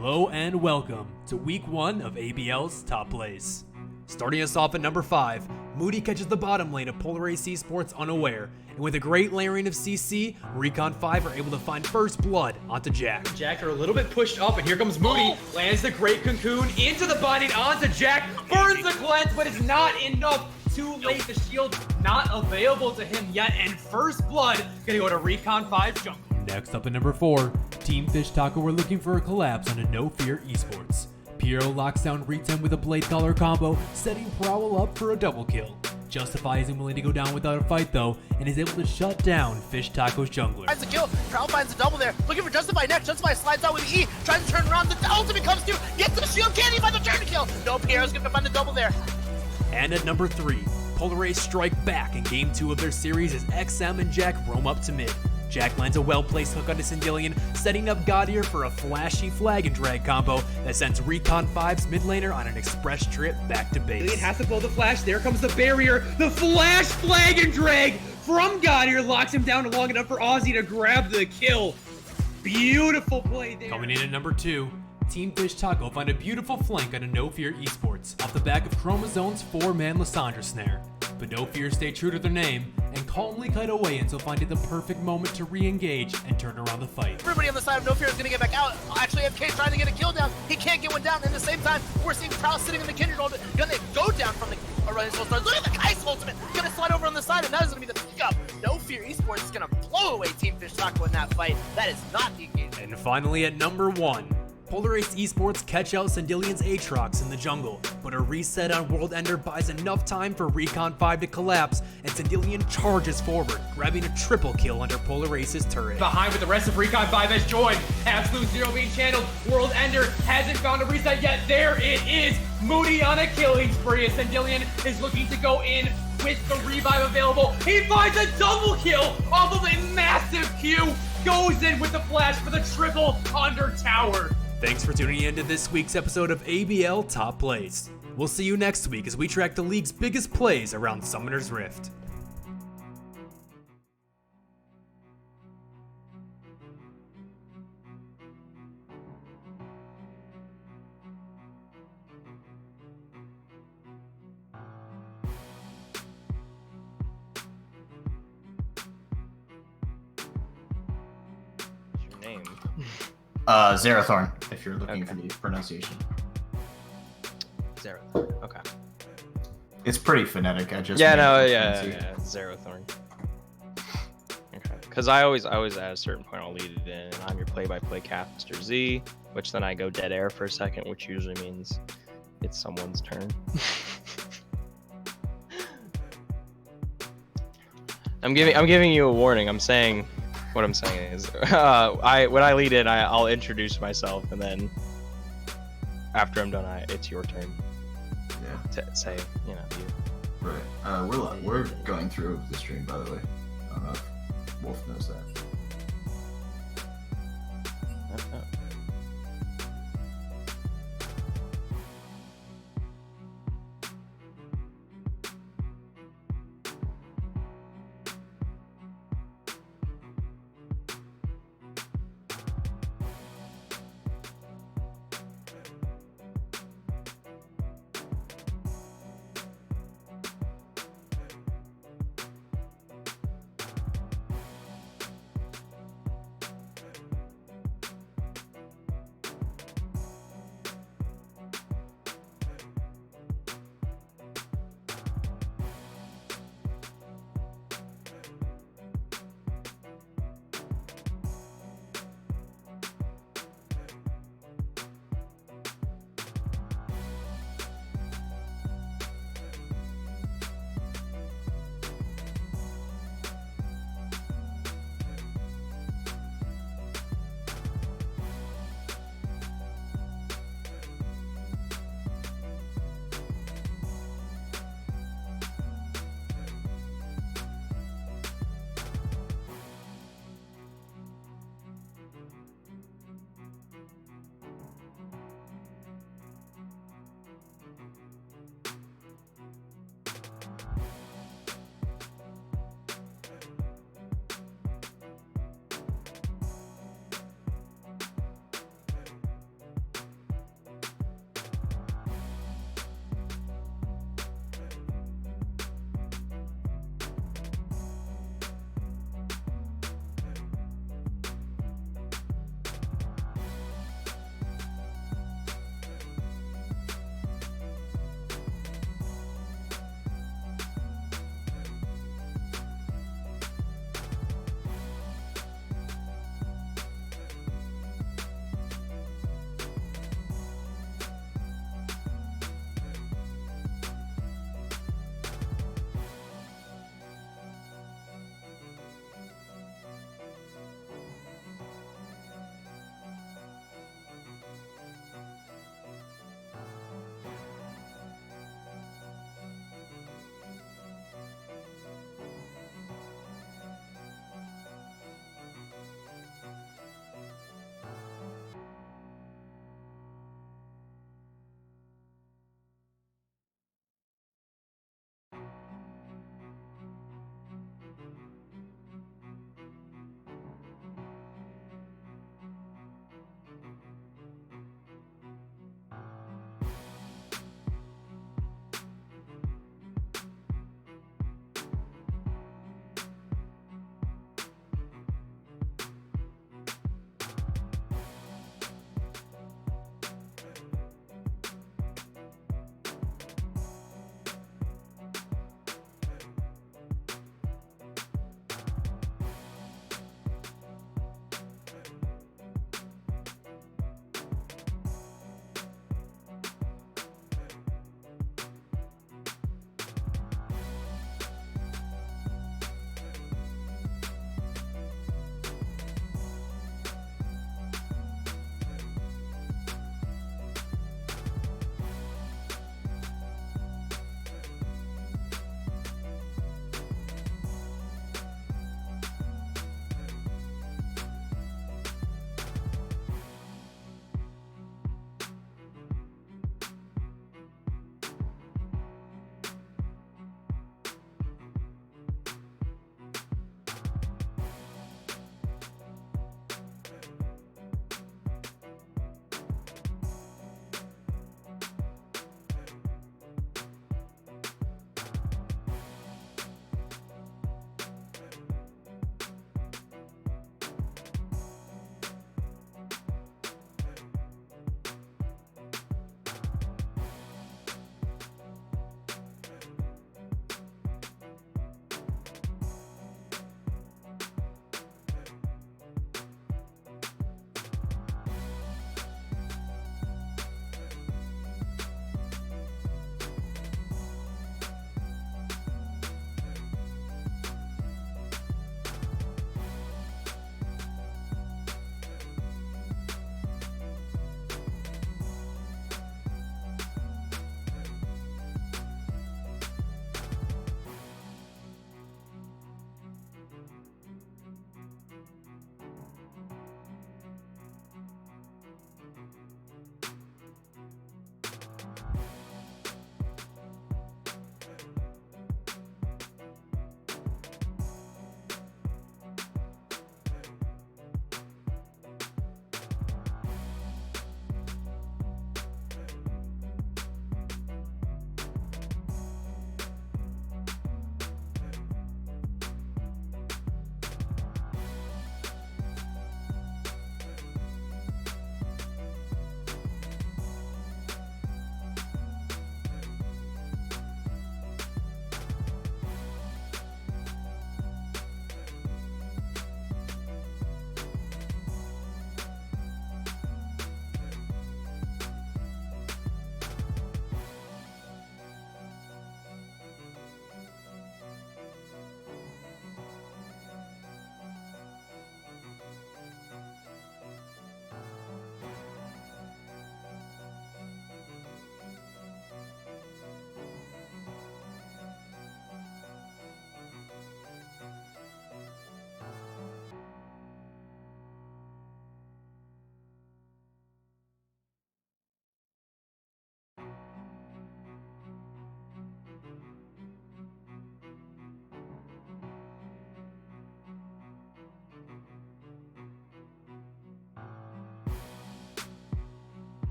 Hello and welcome to week 1 of ABL's Top Plays. Starting us off at number 5, Moody catches the bottom lane of Polaris eSports unaware, and with a great layering of CC, Recon 5 are able to find first blood onto Jack. Jack are a little bit pushed up, and here comes Moody, lands the great cocoon into the binding onto Jack, burns the cleanse, but it's not enough. Too late, the shield not available to him yet, and first blood gonna go to Recon 5 jungle. Next up at number 4, Team Fish Taco were looking for a collapse on a No Fear eSports. Piero locks down Retem with a Blade Collar combo, setting Prowl up for a double kill. Justify isn't willing to go down without a fight though, and is able to shut down Fish Taco's jungler. Finds the kill, Prowl finds the double there, looking for Justify next, Justify slides out with the E, tries to turn around, the ultimate comes through, gets the shield, can't even find the turn to kill! No, Piero's gonna find the double there. And at number 3, Polaris strike back in game 2 of their series as XM and Jack roam up to mid. Jack lands a well-placed hook onto Sindillion, setting up Gaudier for a flashy flag and drag combo that sends Recon 5's mid laner on an express trip back to base. It has to blow the flash, there comes the barrier, the flash flag and drag from Gaudier locks him down long enough for Ozzy to grab the kill. Beautiful play there. Coming in at number 2, Team Fish Taco find a beautiful flank on a No Fear eSports off the back of Chromosome's 4-man Lysandra snare. But No Fear stay true to their name and calmly cut away until finding the perfect moment to re-engage and turn around the fight. Everybody on the side of No Fear is gonna get back out. Actually, FK trying to get a kill down. He can't get one down. At the same time, we're seeing Prowl sitting in the Kindred ult, gonna go down from the running soul stars. Look at the Kai's ultimate, gonna slide over on the side, and that is gonna be the pickup. No Fear Esports is gonna blow away Team Fish Taco in that fight. That is not the engagement. And finally at number 1, Polaris eSports catch out Sindillion's Aatrox in the jungle, but a reset on World Ender buys enough time for Recon 5 to collapse, and Sindillion charges forward, grabbing a triple kill under Polaris' turret. Behind with the rest of Recon 5 has joined. Absolute Zero being channeled. World Ender hasn't found a reset yet. There it is. Moody on a killing spree as Sindillion is looking to go in with the revive available. He finds a double kill off of a massive Q. Goes in with the flash for the triple under tower. Thanks for tuning in to this week's episode of ABL Top Plays. We'll see you next week as we track the league's biggest plays around Summoner's Rift. What's your name? Zerathorn, if you're looking for the pronunciation. Zerathorn. Okay. It's pretty phonetic. I just Zerathorn. Okay. Because I always at a certain point I'll lead it in, and I'm your play-by-play caster Z, which then I go dead air for a second, which usually means it's someone's turn. I'm giving you a warning. I'm saying. What I'm saying is, when I lead in, I'll introduce myself, and then after I'm done, it's your turn. Yeah. To say, you. Right. We're going through the stream, by the way. I don't know if Wolf knows that.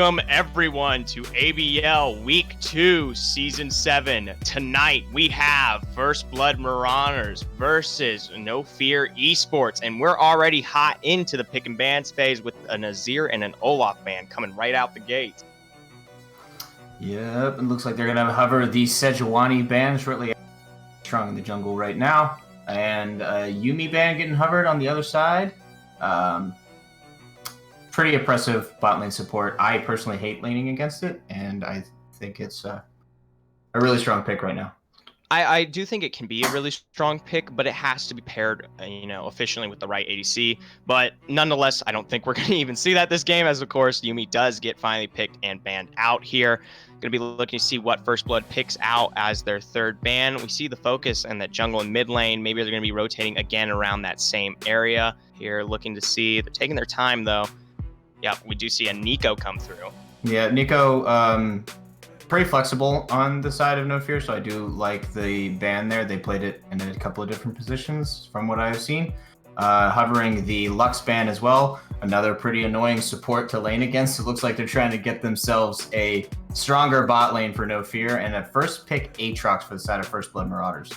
Welcome everyone to ABL Week 2, Season 7. Tonight we have First Blood Marauders versus No Fear eSports, and we're already hot into the pick and bans phase with a Nazir and an Olaf ban coming right out the gate. Yep, it looks like they're going to hover the Sejuani ban shortly after strong in the jungle right now, and Yuumi ban getting hovered on the other side. Pretty oppressive bot lane support. I personally hate laning against it, and I think it's a really strong pick right now. I do think it can be a really strong pick, but it has to be paired, efficiently with the right ADC. But nonetheless, I don't think we're going to even see that this game, as of course Yuumi does get finally picked and banned out here. Going to be looking to see what First Blood picks out as their third ban. We see the focus and that jungle and mid lane. Maybe they're going to be rotating again around that same area here, looking to see. They're taking their time though. Yeah, we do see a Nico come through. Yeah, Nico, pretty flexible on the side of No Fear, so I do like the ban there. They played it in a couple of different positions from what I've seen. Hovering the Lux ban as well, another pretty annoying support to lane against. It looks like they're trying to get themselves a stronger bot lane for No Fear, and a first pick Aatrox for the side of First Blood Marauders.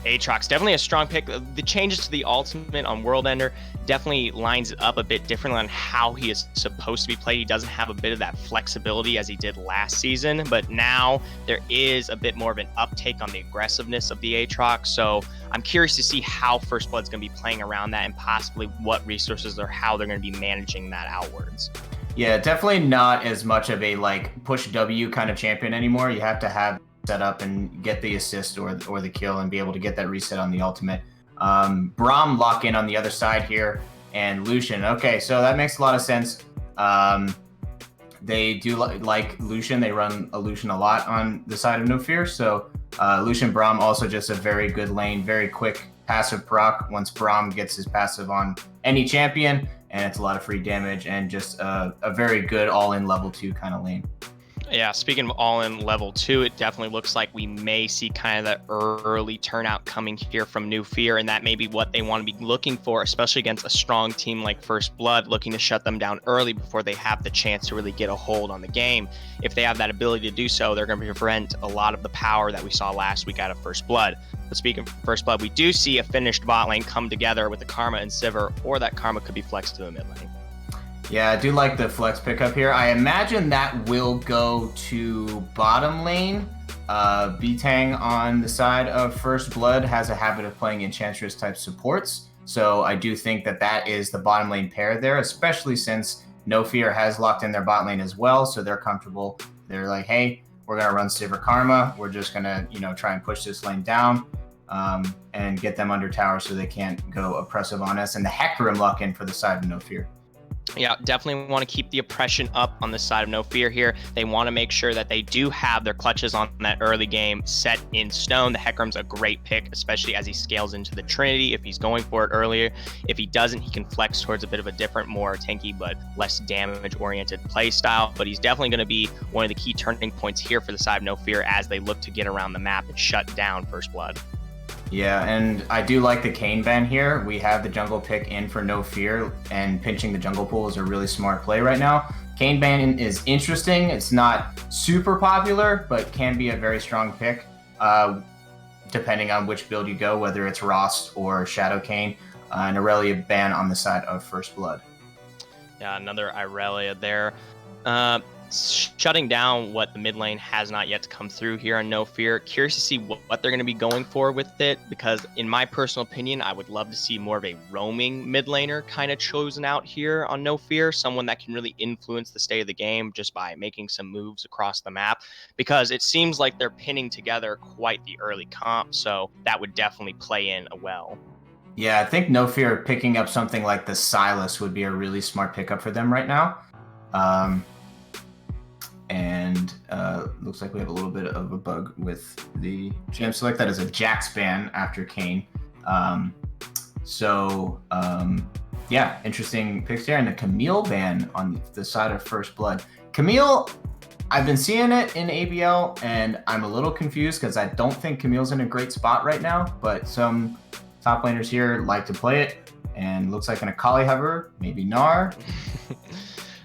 Aatrox, definitely a strong pick. The changes to the ultimate on World Ender definitely lines it up a bit differently on how he is supposed to be played. He doesn't have a bit of that flexibility as he did last season, but now there is a bit more of an uptake on the aggressiveness of the Aatrox. So I'm curious to see how First Blood's going to be playing around that, and possibly what resources or how they're going to be managing that outwards. Yeah, definitely not as much of a push W kind of champion anymore. You have to have set up and get the assist or the kill and be able to get that reset on the ultimate. Braum lock in on the other side here, and Lucian. Okay, so that makes a lot of sense. They do like Lucian. They run a Lucian a lot on the side of No Fear. So Lucian Braum also just a very good lane, very quick passive proc once Braum gets his passive on any champion, and it's a lot of free damage and just a very good all-in level 2 kind of lane. Yeah, speaking of all-in level 2, it definitely looks like we may see kind of that early turnout coming here from No Fear, and that may be what they want to be looking for, especially against a strong team like First Blood, looking to shut them down early before they have the chance to really get a hold on the game. If they have that ability to do so, they're going to prevent a lot of the power that we saw last week out of First Blood. But speaking of First Blood, we do see a finished bot lane come together with the Karma and Sivir, or that Karma could be flexed to the mid lane. Yeah, I do like the flex pickup here. I imagine that will go to bottom lane. B-Tang on the side of First Blood has a habit of playing Enchantress type supports. So I do think that is the bottom lane pair there, especially since No Fear has locked in their bot lane as well. So they're comfortable. They're like, hey, we're going to run Sivir Karma. We're just going to, try and push this lane down and get them under tower so they can't go oppressive on us. And the Hecarim lock in for the side of No Fear. Yeah, definitely want to keep the oppression up on the side of No Fear here. They want to make sure that they do have their clutches on that early game set in stone. The Hecarim's a great pick, especially as he scales into the Trinity if he's going for it earlier. If he doesn't, he can flex towards a bit of a different, more tanky but less damage-oriented play style. But he's definitely going to be one of the key turning points here for the side of No Fear as they look to get around the map and shut down First Blood. Yeah, and I do like the Kayn ban here. We have the jungle pick in for No Fear, and pinching the jungle pool is a really smart play right now. Kayn ban is interesting. It's not super popular, but can be a very strong pick, depending on which build you go, whether it's Rost or Shadow Kayn. An Aurelia ban on the side of First Blood. Yeah, another Aurelia there. Shutting down what the mid lane has not yet to come through here on No Fear. Curious to see what they're going to be going for with it, because in my personal opinion, I would love to see more of a roaming mid laner kind of chosen out here on No Fear, someone that can really influence the state of the game just by making some moves across the map, because it seems like they're pinning together quite the early comp, so that would definitely play in well. Yeah, I think No Fear picking up something like the Silas would be a really smart pickup for them right now. And looks like we have a little bit of a bug with the gem select. That is a Jax ban after Kayn. Yeah, interesting picks there. And the Camille ban on the side of First Blood. Camille, I've been seeing it in ABL, and I'm a little confused because I don't think Camille's in a great spot right now, but some top laners here like to play it, and looks like an Akali hover, maybe Gnar.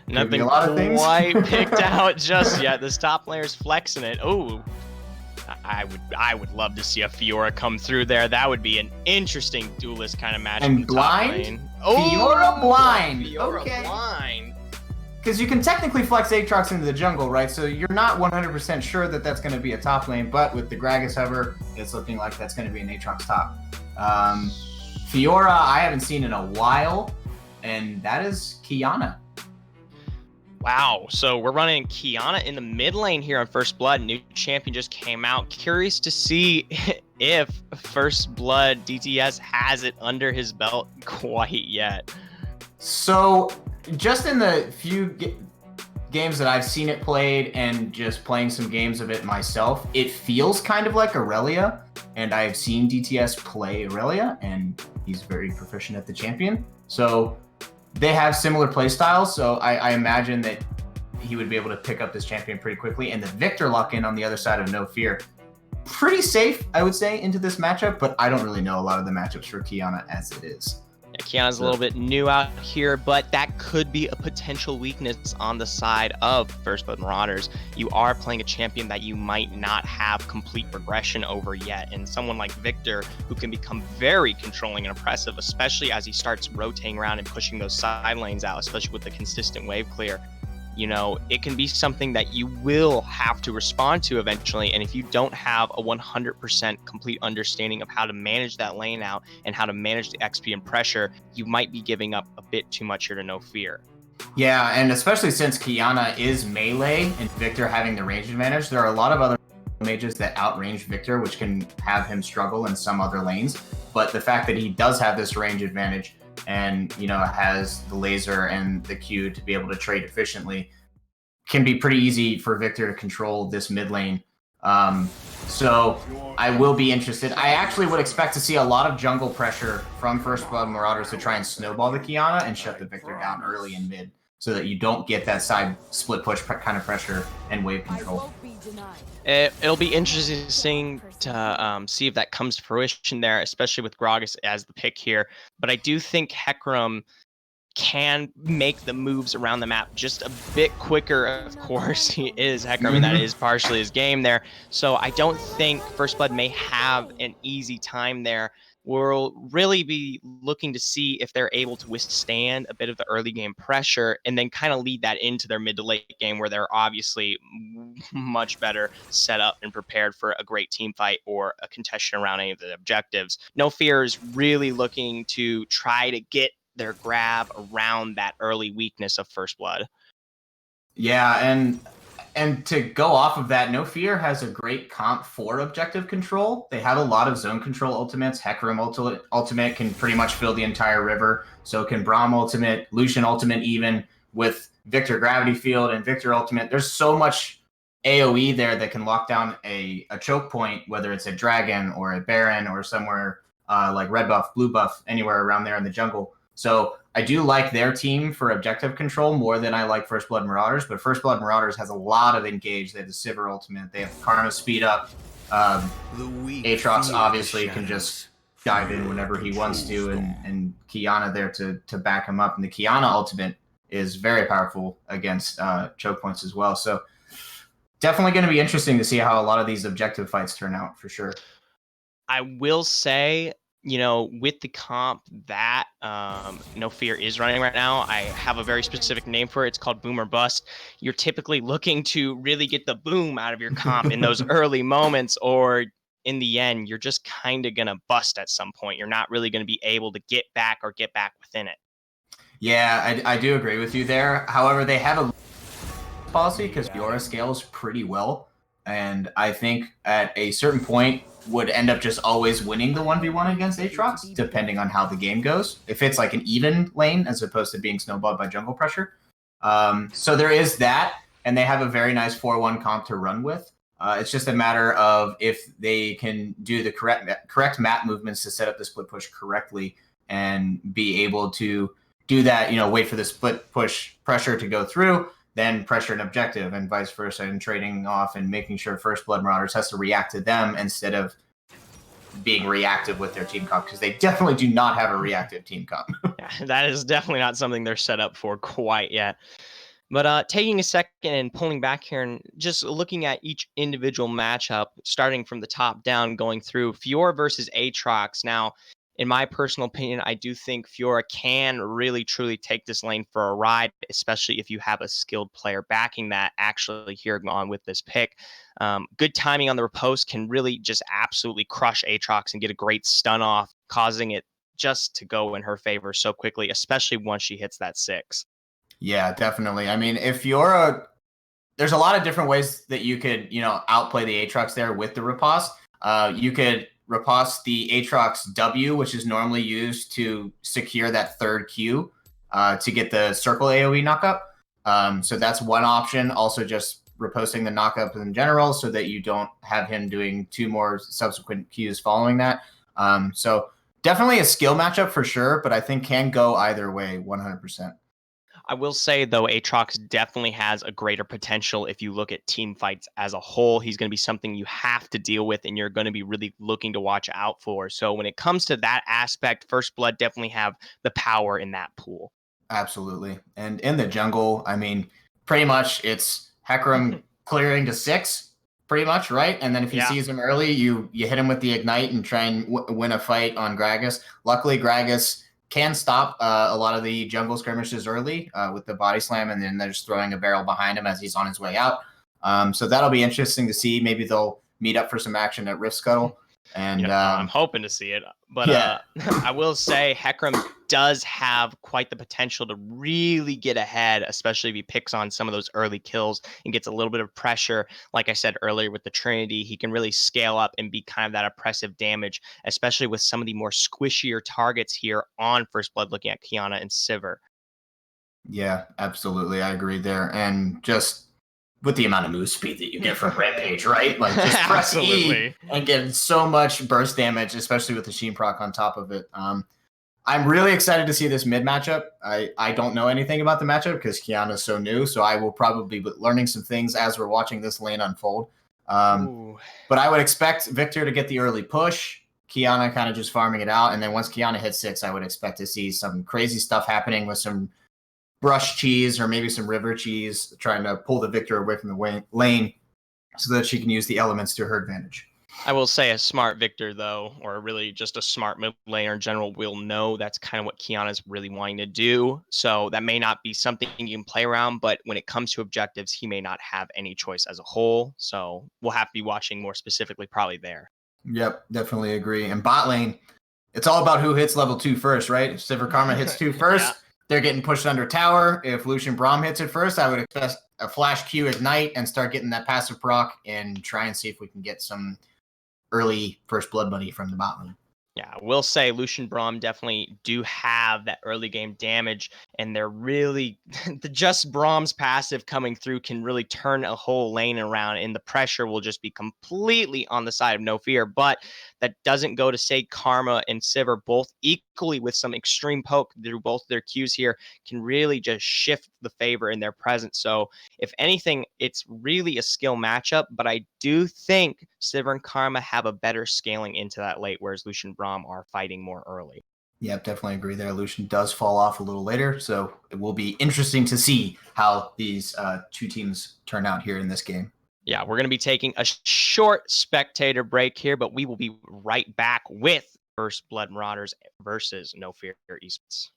Nothing a lot of things. quite picked out just yet. This top player's flexing it. Oh, I would love to see a Fiora come through there. That would be an interesting duelist kind of match. And in the top blind? lane. Oh, Fiora blind. Fiora Okay. blind. Because you can technically flex Aatrox into the jungle, right? So you're not 100% sure that that's going to be a top lane, but with the Gragas hover, it's looking like that's going to be an Aatrox top. Fiora, I haven't seen in a while, and that is Kiana. Wow, so we're running Kiana in the mid lane here on First Blood. New champion just came out. Curious to see if First Blood DTS has it under his belt quite yet. So just in the few games that I've seen it played and just playing some games of it myself, it feels kind of like Aurelia, and I've seen DTS play Aurelia, and he's very proficient at the champion. So they have similar play styles, so I imagine that he would be able to pick up this champion pretty quickly. And the Victor lock-in on the other side of No Fear, pretty safe, I would say, into this matchup, but I don't really know a lot of the matchups for Kiana as it is. Kiana's a little bit new out here, but that could be a potential weakness on the side of First Blood Marauders. You are playing a champion that you might not have complete progression over yet, and someone like Victor, who can become very controlling and oppressive, especially as he starts rotating around and pushing those side lanes out, especially with the consistent wave clear. You know, it can be something that you will have to respond to eventually. And if you don't have a 100% complete understanding of how to manage that lane out and how to manage the XP and pressure, you might be giving up a bit too much here to No Fear. Yeah, and especially since Kiana is melee and Victor having the range advantage, there are a lot of other mages that outrange Victor, which can have him struggle in some other lanes. But the fact that he does have this range advantage and, you know, has the laser and the Q to be able to trade efficiently can be pretty easy for Victor to control this mid lane. So I will be interested. I actually would expect to see a lot of jungle pressure from First Blood Marauders to try and snowball the Kiana and shut the Victor down early in mid so that you don't get that side split push kind of pressure and wave control. It'll be interesting to see if that comes to fruition there, especially with Gragas as the pick here. But I do think Hecarim can make the moves around the map just a bit quicker. Of course, he is Hecarim, and that is partially his game there. So I don't think First Blood may have an easy time there. We'll really be looking to see if they're able to withstand a bit of the early game pressure and then kind of lead that into their mid to late game where they're obviously much better set up and prepared for a great team fight or a contention around any of the objectives. No Fear is really looking to try to get their grab around that early weakness of First Blood. Yeah, and to go off of that, No Fear has a great comp for objective control. They have a lot of zone control ultimates. Hecarim ultimate can pretty much fill the entire river. So can Braum ultimate, Lucian ultimate even, with Victor Gravity Field and Victor ultimate. There's so much AoE there that can lock down a choke point, whether it's a dragon or a baron or somewhere like red buff, blue buff, anywhere around there in the jungle. So I do like their team for objective control more than I like First Blood Marauders, but First Blood Marauders has a lot of engage. They have the Sivir ultimate. They have Karma speed up. Aatrox obviously can just dive in whenever he wants to, and Kiana there to back him up. And the Kiana ultimate is very powerful against choke points as well. So definitely going to be interesting to see how a lot of these objective fights turn out for sure. I will say, you know, with the comp that No Fear is running right now, I have a very specific name for it. It's called Boom or Bust. You're typically looking to really get the boom out of your comp in those early moments, or in the end, you're just kind of going to bust at some point. You're not really going to be able to get back or get back within it. Yeah, I do agree with you there. However, they have a policy because Fiora scales pretty well. And I think at a certain point would end up just always winning the 1v1 against Aatrox, depending on how the game goes. If it's like an even lane as opposed to being snowballed by jungle pressure. So there is that, and they have a very nice 4-1 comp to run with. It's just a matter of if they can do the correct map movements to set up the split push correctly and be able to do that, you know, wait for the split push pressure to go through, then pressure an objective and vice versa, and trading off and making sure First Blood Marauders has to react to them instead of being reactive with their team comp, because they definitely do not have a reactive team comp. Yeah, that is definitely not something they're set up for quite yet. But taking a second and pulling back here and just looking at each individual matchup, starting from the top down, going through Fiora versus Aatrox. Now, in my personal opinion, I do think Fiora can really truly take this lane for a ride, especially if you have a skilled player backing that. Actually, here on with this pick, good timing on the riposte can really just absolutely crush Aatrox and get a great stun off, causing it just to go in her favor so quickly, especially once she hits that 6. Yeah, definitely. I mean, if Fiora, there's a lot of different ways that you could, outplay the Aatrox there with the riposte. You could riposte the Aatrox W, which is normally used to secure that third Q to get the circle AoE knockup. So that's one option. Also, just riposting the knockup in general so that you don't have him doing 2 more subsequent Qs following that. So definitely a skill matchup for sure, but I think can go either way 100%. I will say, though, Aatrox definitely has a greater potential if you look at team fights as a whole. He's going to be something you have to deal with and you're going to be really looking to watch out for. So when it comes to that aspect, First Blood definitely have the power in that pool. Absolutely. And in the jungle, I mean, pretty much it's Hecarim clearing to 6, pretty much, right? And then if he sees him early, you hit him with the Ignite and try and win a fight on Gragas. Luckily, Gragas can stop a lot of the jungle skirmishes early with the body slam, and then they're just throwing a barrel behind him as he's on his way out. So that'll be interesting to see. Maybe they'll meet up for some action at Rift Scuttle. And I'm hoping to see it. But I will say Hecarim does have quite the potential to really get ahead, especially if he picks on some of those early kills and gets a little bit of pressure. Like I said earlier with the Trinity, he can really scale up and be kind of that oppressive damage, especially with some of the more squishier targets here on First Blood, looking at Qiyana and Sivir. Yeah, absolutely. I agree there. And just with the amount of move speed that you get from Rampage, right? Like just press E and get so much burst damage, especially with the Sheen proc on top of it. I'm really excited to see this mid matchup. I don't know anything about the matchup because Qiyana's so new, so I will probably be learning some things as we're watching this lane unfold. But I would expect Victor to get the early push, Qiyana kind of just farming it out, and then once Qiyana hits 6, I would expect to see some crazy stuff happening with some brush cheese or maybe some river cheese, trying to pull the Victor away from the lane so that she can use the elements to her advantage. I will say a smart Victor, though, or really just a smart mid laner in general, will know that's kind of what Qiyana's really wanting to do. So that may not be something you can play around, but when it comes to objectives, he may not have any choice as a whole. So we'll have to be watching more specifically probably there. Yep, definitely agree. And bot lane, it's all about who hits level 2 first, right? If Sivir Karma hits 2 first, they're getting pushed under tower. If Lucian Braum hits it first, I would expect a flash Q ignite and start getting that passive proc and try and see if we can get some early First Blood money from the bot lane. Yeah, I will say Lucian Braum definitely do have that early game damage, and they're really the just Braum's passive coming through can really turn a whole lane around, and the pressure will just be completely on the side of No Fear. But that doesn't go to say Karma and Sivir, both equally with some extreme poke through both their Qs here, can really just shift the favor in their presence. So if anything, it's really a skill matchup, but I do think Sivir and Karma have a better scaling into that late, whereas Lucian Braum are fighting more early. Yep, definitely agree there. Lucian does fall off a little later, so it will be interesting to see how these two teams turn out here in this game. Yeah, we're going to be taking a short spectator break here, but we will be right back with First Blood Marauders versus No Fear eSports.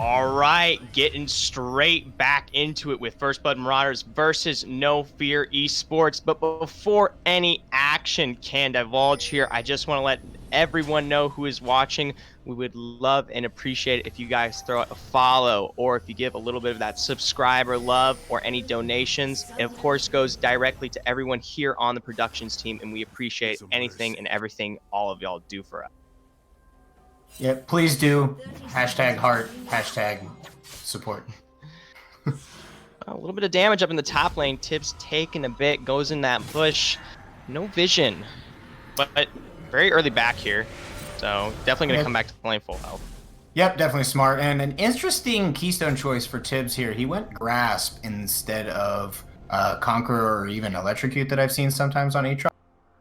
All right, getting straight back into it with First Blood Marauders versus No Fear eSports. But before any action can divulge here, I just want to let everyone know who is watching. We would love and appreciate it if you guys throw out a follow, or if you give a little bit of that subscriber love, or any donations. It of course goes directly to everyone here on the productions team, and we appreciate anything and everything all of y'all do for us. Yeah, please do. Hashtag heart, hashtag support. A little bit of damage up in the top lane. Tibbs taking a bit, goes in that bush. No vision, but very early back here. So definitely going to come back to the lane full health. Yep, definitely smart. And an interesting keystone choice for Tibbs here. He went Grasp instead of Conqueror or even Electrocute that I've seen sometimes on Aatrox.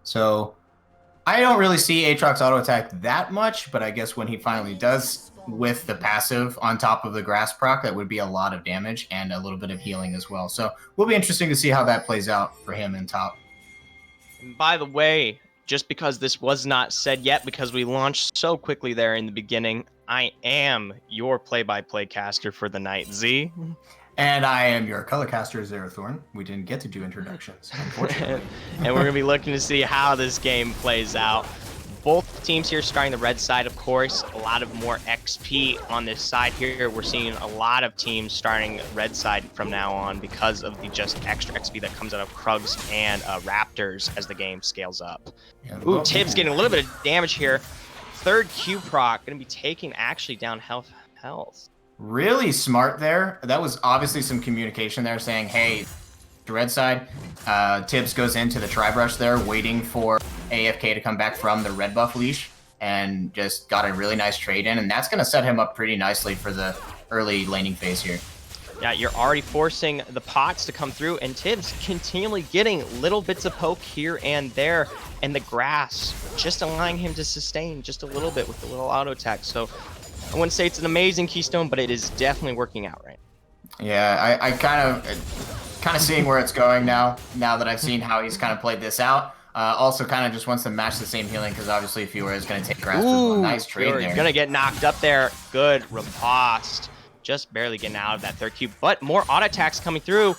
So I don't really see Aatrox auto attack that much, but I guess when he finally does with the passive on top of the Grasp proc, that would be a lot of damage and a little bit of healing as well. So will be interesting to see how that plays out for him in top. And by the way, just because this was not said yet, because we launched so quickly there in the beginning, I am your play-by-play caster for the night, Z. And I am your color caster, Zerathorn. We didn't get to do introductions, unfortunately. And we're going to be looking to see how this game plays out. Both teams here starting the red side, of course. A lot of more XP on this side here. We're seeing a lot of teams starting red side from now on because of the just extra XP that comes out of Krugs and Raptors as the game scales up. Yeah, Ooh, Tibbs getting a little bit of damage here. Third Q proc, going to be taking actually down health. Really smart there. That was obviously some communication there saying, hey, the red side, Tibbs goes into the tri-brush there, waiting for AFK to come back from the red buff leash, and just got a really nice trade in, and that's going to set him up pretty nicely for the early laning phase here. Yeah, you're already forcing the pots to come through, and Tibbs continually getting little bits of poke here and there, and the grass just allowing him to sustain just a little bit with the little auto attack. So I wouldn't say it's an amazing keystone, but it is definitely working out right. Yeah, I kind of seeing where it's going now that I've seen how he's kind of played this out. Also kind of just wants to match the same healing, because obviously Fiora is going to take grasp. Ooh, Nice trade there. Going to get knocked up there. Good riposte. Just barely getting out of that third cube, but more auto attacks coming through.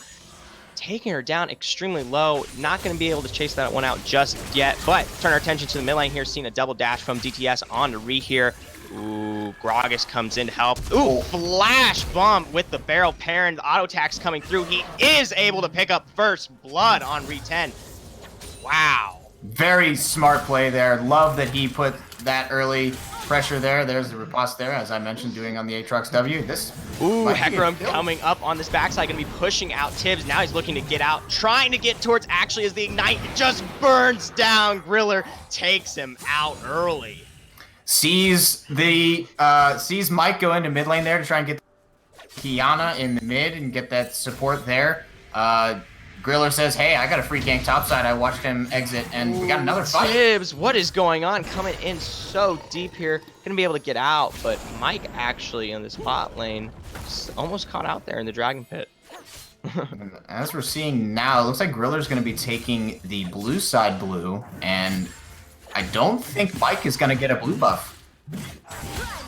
Taking her down extremely low. Not going to be able to chase that one out just yet, but turn our attention to the mid lane here. Seeing a double dash from DTS on to Ree here. Ooh, Gragas comes in to help. Ooh, flash bomb with the barrel parent. The auto attacks coming through. He is able to pick up first blood on Re 10. Wow. Very smart play there. Love that he put that early pressure there. There's the riposte there, as I mentioned, doing on the Aatrox W. Ooh, Hecarim coming up on this backside, going to be pushing out Tibbs. Now he's looking to get out, trying to get towards actually as the Ignite just burns down. Griller takes him out early. Sees Mike go into mid lane there to try and get Kiana in the mid and get that support there. Griller says, hey, I got a free gank topside. I watched him exit, and we got another fight. Tibbs, what is going on? Coming in so deep here. Gonna be able to get out, but Mike actually in this bot lane almost caught out there in the Dragon Pit. As we're seeing now, it looks like Griller's going to be taking the blue side blue, and I don't think Mike is going to get a blue buff.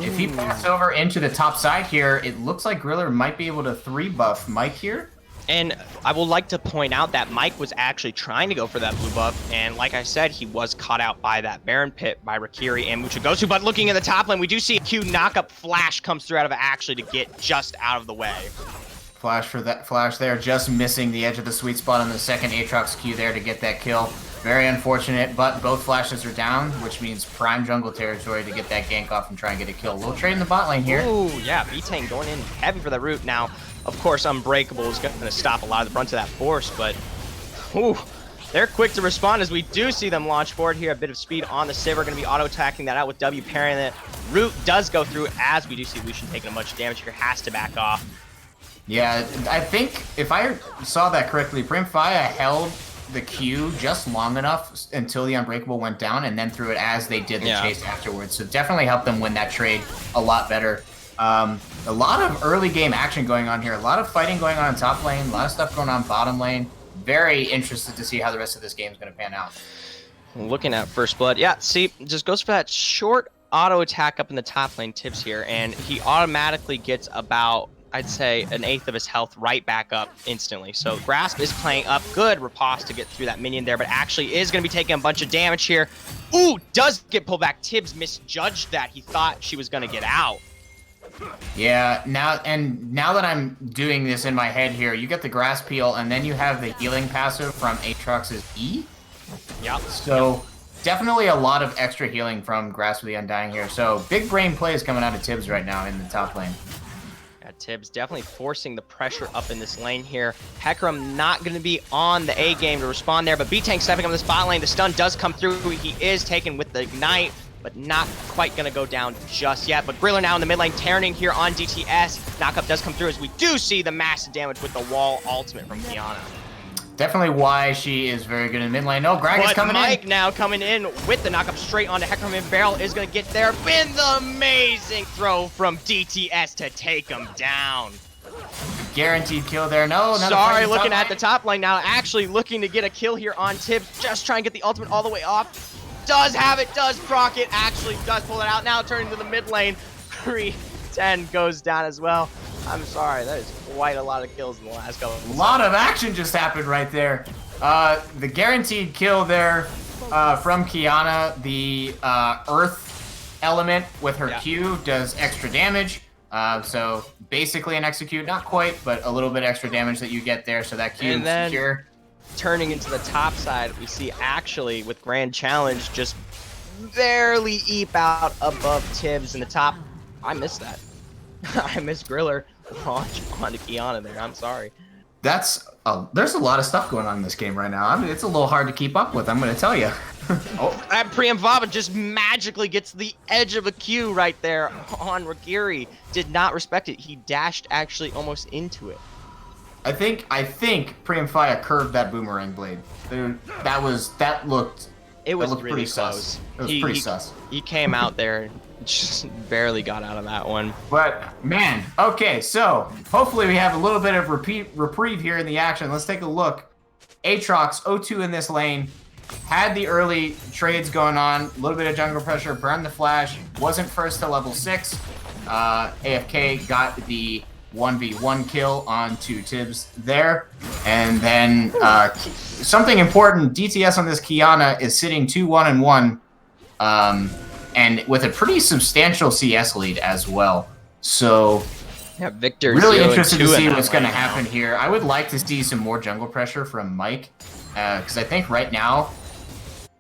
If he passes over into the top side here, it looks like Griller might be able to 3-buff Mike here. And I would like to point out that Mike was actually trying to go for that blue buff, and like I said, he was caught out by that Baron Pit by Rakiri and Muchagosu. But looking in the top lane, we do see a Q knockup flash comes through out of it actually to get just out of the way. Flash for that flash there, just missing the edge of the sweet spot on the second Aatrox Q there to get that kill. Very unfortunate, but both flashes are down, which means prime jungle territory to get that gank off and try and get a kill. Little trade in the bot lane here. Ooh, yeah, B-Tang going in heavy for the root. Now, of course, Unbreakable is going to stop a lot of the brunt of that force, but ooh, they're quick to respond as we do see them launch forward here. A bit of speed on the Sivir, going to be auto-attacking that out with W parrying it. Root does go through as we do see Lucian taking a much damage here, has to back off. Yeah, I think if I saw that correctly, Primfire held the Q just long enough until the Unbreakable went down and then threw it as they did the chase afterwards. So definitely helped them win that trade a lot better. A lot of early game action going on here. A lot of fighting going on in top lane. A lot of stuff going on bottom lane. Very interested to see how the rest of this game is going to pan out. Looking at First Blood. Yeah, see, just goes for that short auto attack up in the top lane Tibbs here, and he automatically gets about, I'd say, an eighth of his health right back up instantly. So Grasp is playing up good. Riposte to get through that minion there, but actually is going to be taking a bunch of damage here. Ooh, does get pulled back. Tibbs misjudged that. He thought she was going to get out. Yeah, now that I'm doing this in my head here, you get the Grasp peel, and then you have the healing passive from Aatrox's E. Yep. So definitely a lot of extra healing from Grasp of the Undying here. So big brain plays coming out of Tibbs right now in the top lane. Yeah, Tibbs definitely forcing the pressure up in this lane here. Hecarim not going to be on the A game to respond there, but B-Tank stepping up the spot lane. The stun does come through. He is taken with the Ignite, but not quite going to go down just yet. But Griller now in the mid lane, tearing here on DTS. Knockup does come through as we do see the massive damage with the wall ultimate from Kiana. Definitely why she is very good in mid lane. No, Greg is coming Mike in. now coming in with the knockup straight onto Hecarim, and Barrel is going to get there with the amazing throw from DTS to take him down. Guaranteed kill there. No, sorry, looking at the top lane now, actually looking to get a kill here on Tibbs. Just trying to get the ultimate all the way off. Does have it, does proc it, actually does pull it out. Now turning to the mid lane. 3-10 goes down as well. I'm sorry, that is quite a lot of kills in the last couple of A lot of action just happened right there. The guaranteed kill there from Kiana. The Earth element with her Q does extra damage. So basically an execute, not quite, but a little bit extra damage that you get there. So that Q and then secure. Turning into the top side, we see actually with Grand Challenge just barely eep out above Tibbs in the top. I missed that. I missed Griller launch onto Kiana there. I'm sorry. There's a lot of stuff going on in this game right now. I mean, it's a little hard to keep up with, I'm going to tell you. And Priamvava just magically gets the edge of a Q right there on Ragiri. Did not respect it. He dashed actually almost into it. I think Priamfaya curved that boomerang blade. That looked really pretty close. Sus. It was pretty sus. He came out there, just barely got out of that one. But man, okay, so hopefully we have a little bit of reprieve here in the action. Let's take a look. Aatrox 0-2 in this lane. Had the early trades going on, a little bit of jungle pressure, burned the flash, wasn't first to level 6. AFK got the 1v1 kill onto Tibbs there. And then something important, DTS on this Kiana is sitting 2-1-1, and with a pretty substantial CS lead as well. So yeah, Victor really interested to see what's going to happen here. I would like to see some more jungle pressure from Mike, because I think right now,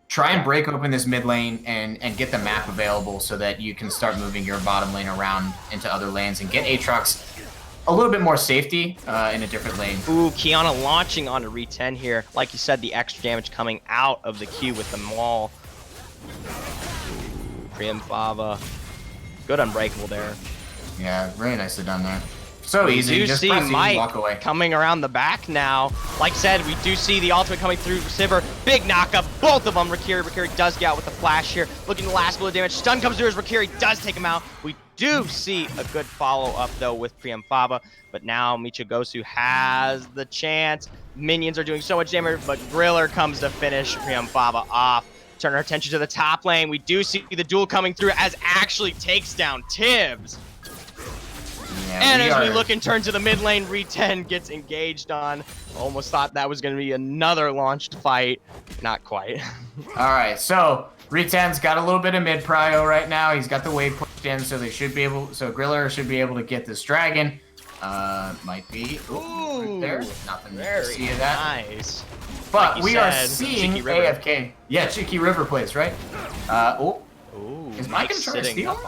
try and break open this mid lane and get the map available so that you can start moving your bottom lane around into other lanes and get Aatrox a little bit more safety in a different lane. Ooh, Kiana launching onto Re-10 here. Like you said, the extra damage coming out of the Q with the maul. Priamfava. Good unbreakable there. Yeah, very nicely done there. So we easy, do just see press E, Mike walk away. coming around the back now. Like I said, we do see the ultimate coming through Sivir. Big knockup, both of them. Ragiri does get out with the flash here. Looking to last blow damage. Stun comes through as Ragiri does take him out. We do see a good follow-up, though, with Priamfava. But now Michigosu has the chance. Minions are doing so much damage, but Griller comes to finish Priamfava off. Turn our attention to the top lane. We do see the duel coming through as actually takes down Tibbs. Yeah, and as we look and turn to the mid lane, Re-10 gets engaged on. Almost thought that was going to be another launched fight. Not quite. All right, so Re-10's got a little bit of mid prio right now. He's got the wave pushed in, so they should be able. So Griller should be able to get this dragon. Might be. Ooh, right there. Nothing to see of that. Nice. But like we said, are seeing AFK. Yeah, Cheeky River plays, right? Ooh, is Mike going to try to steal?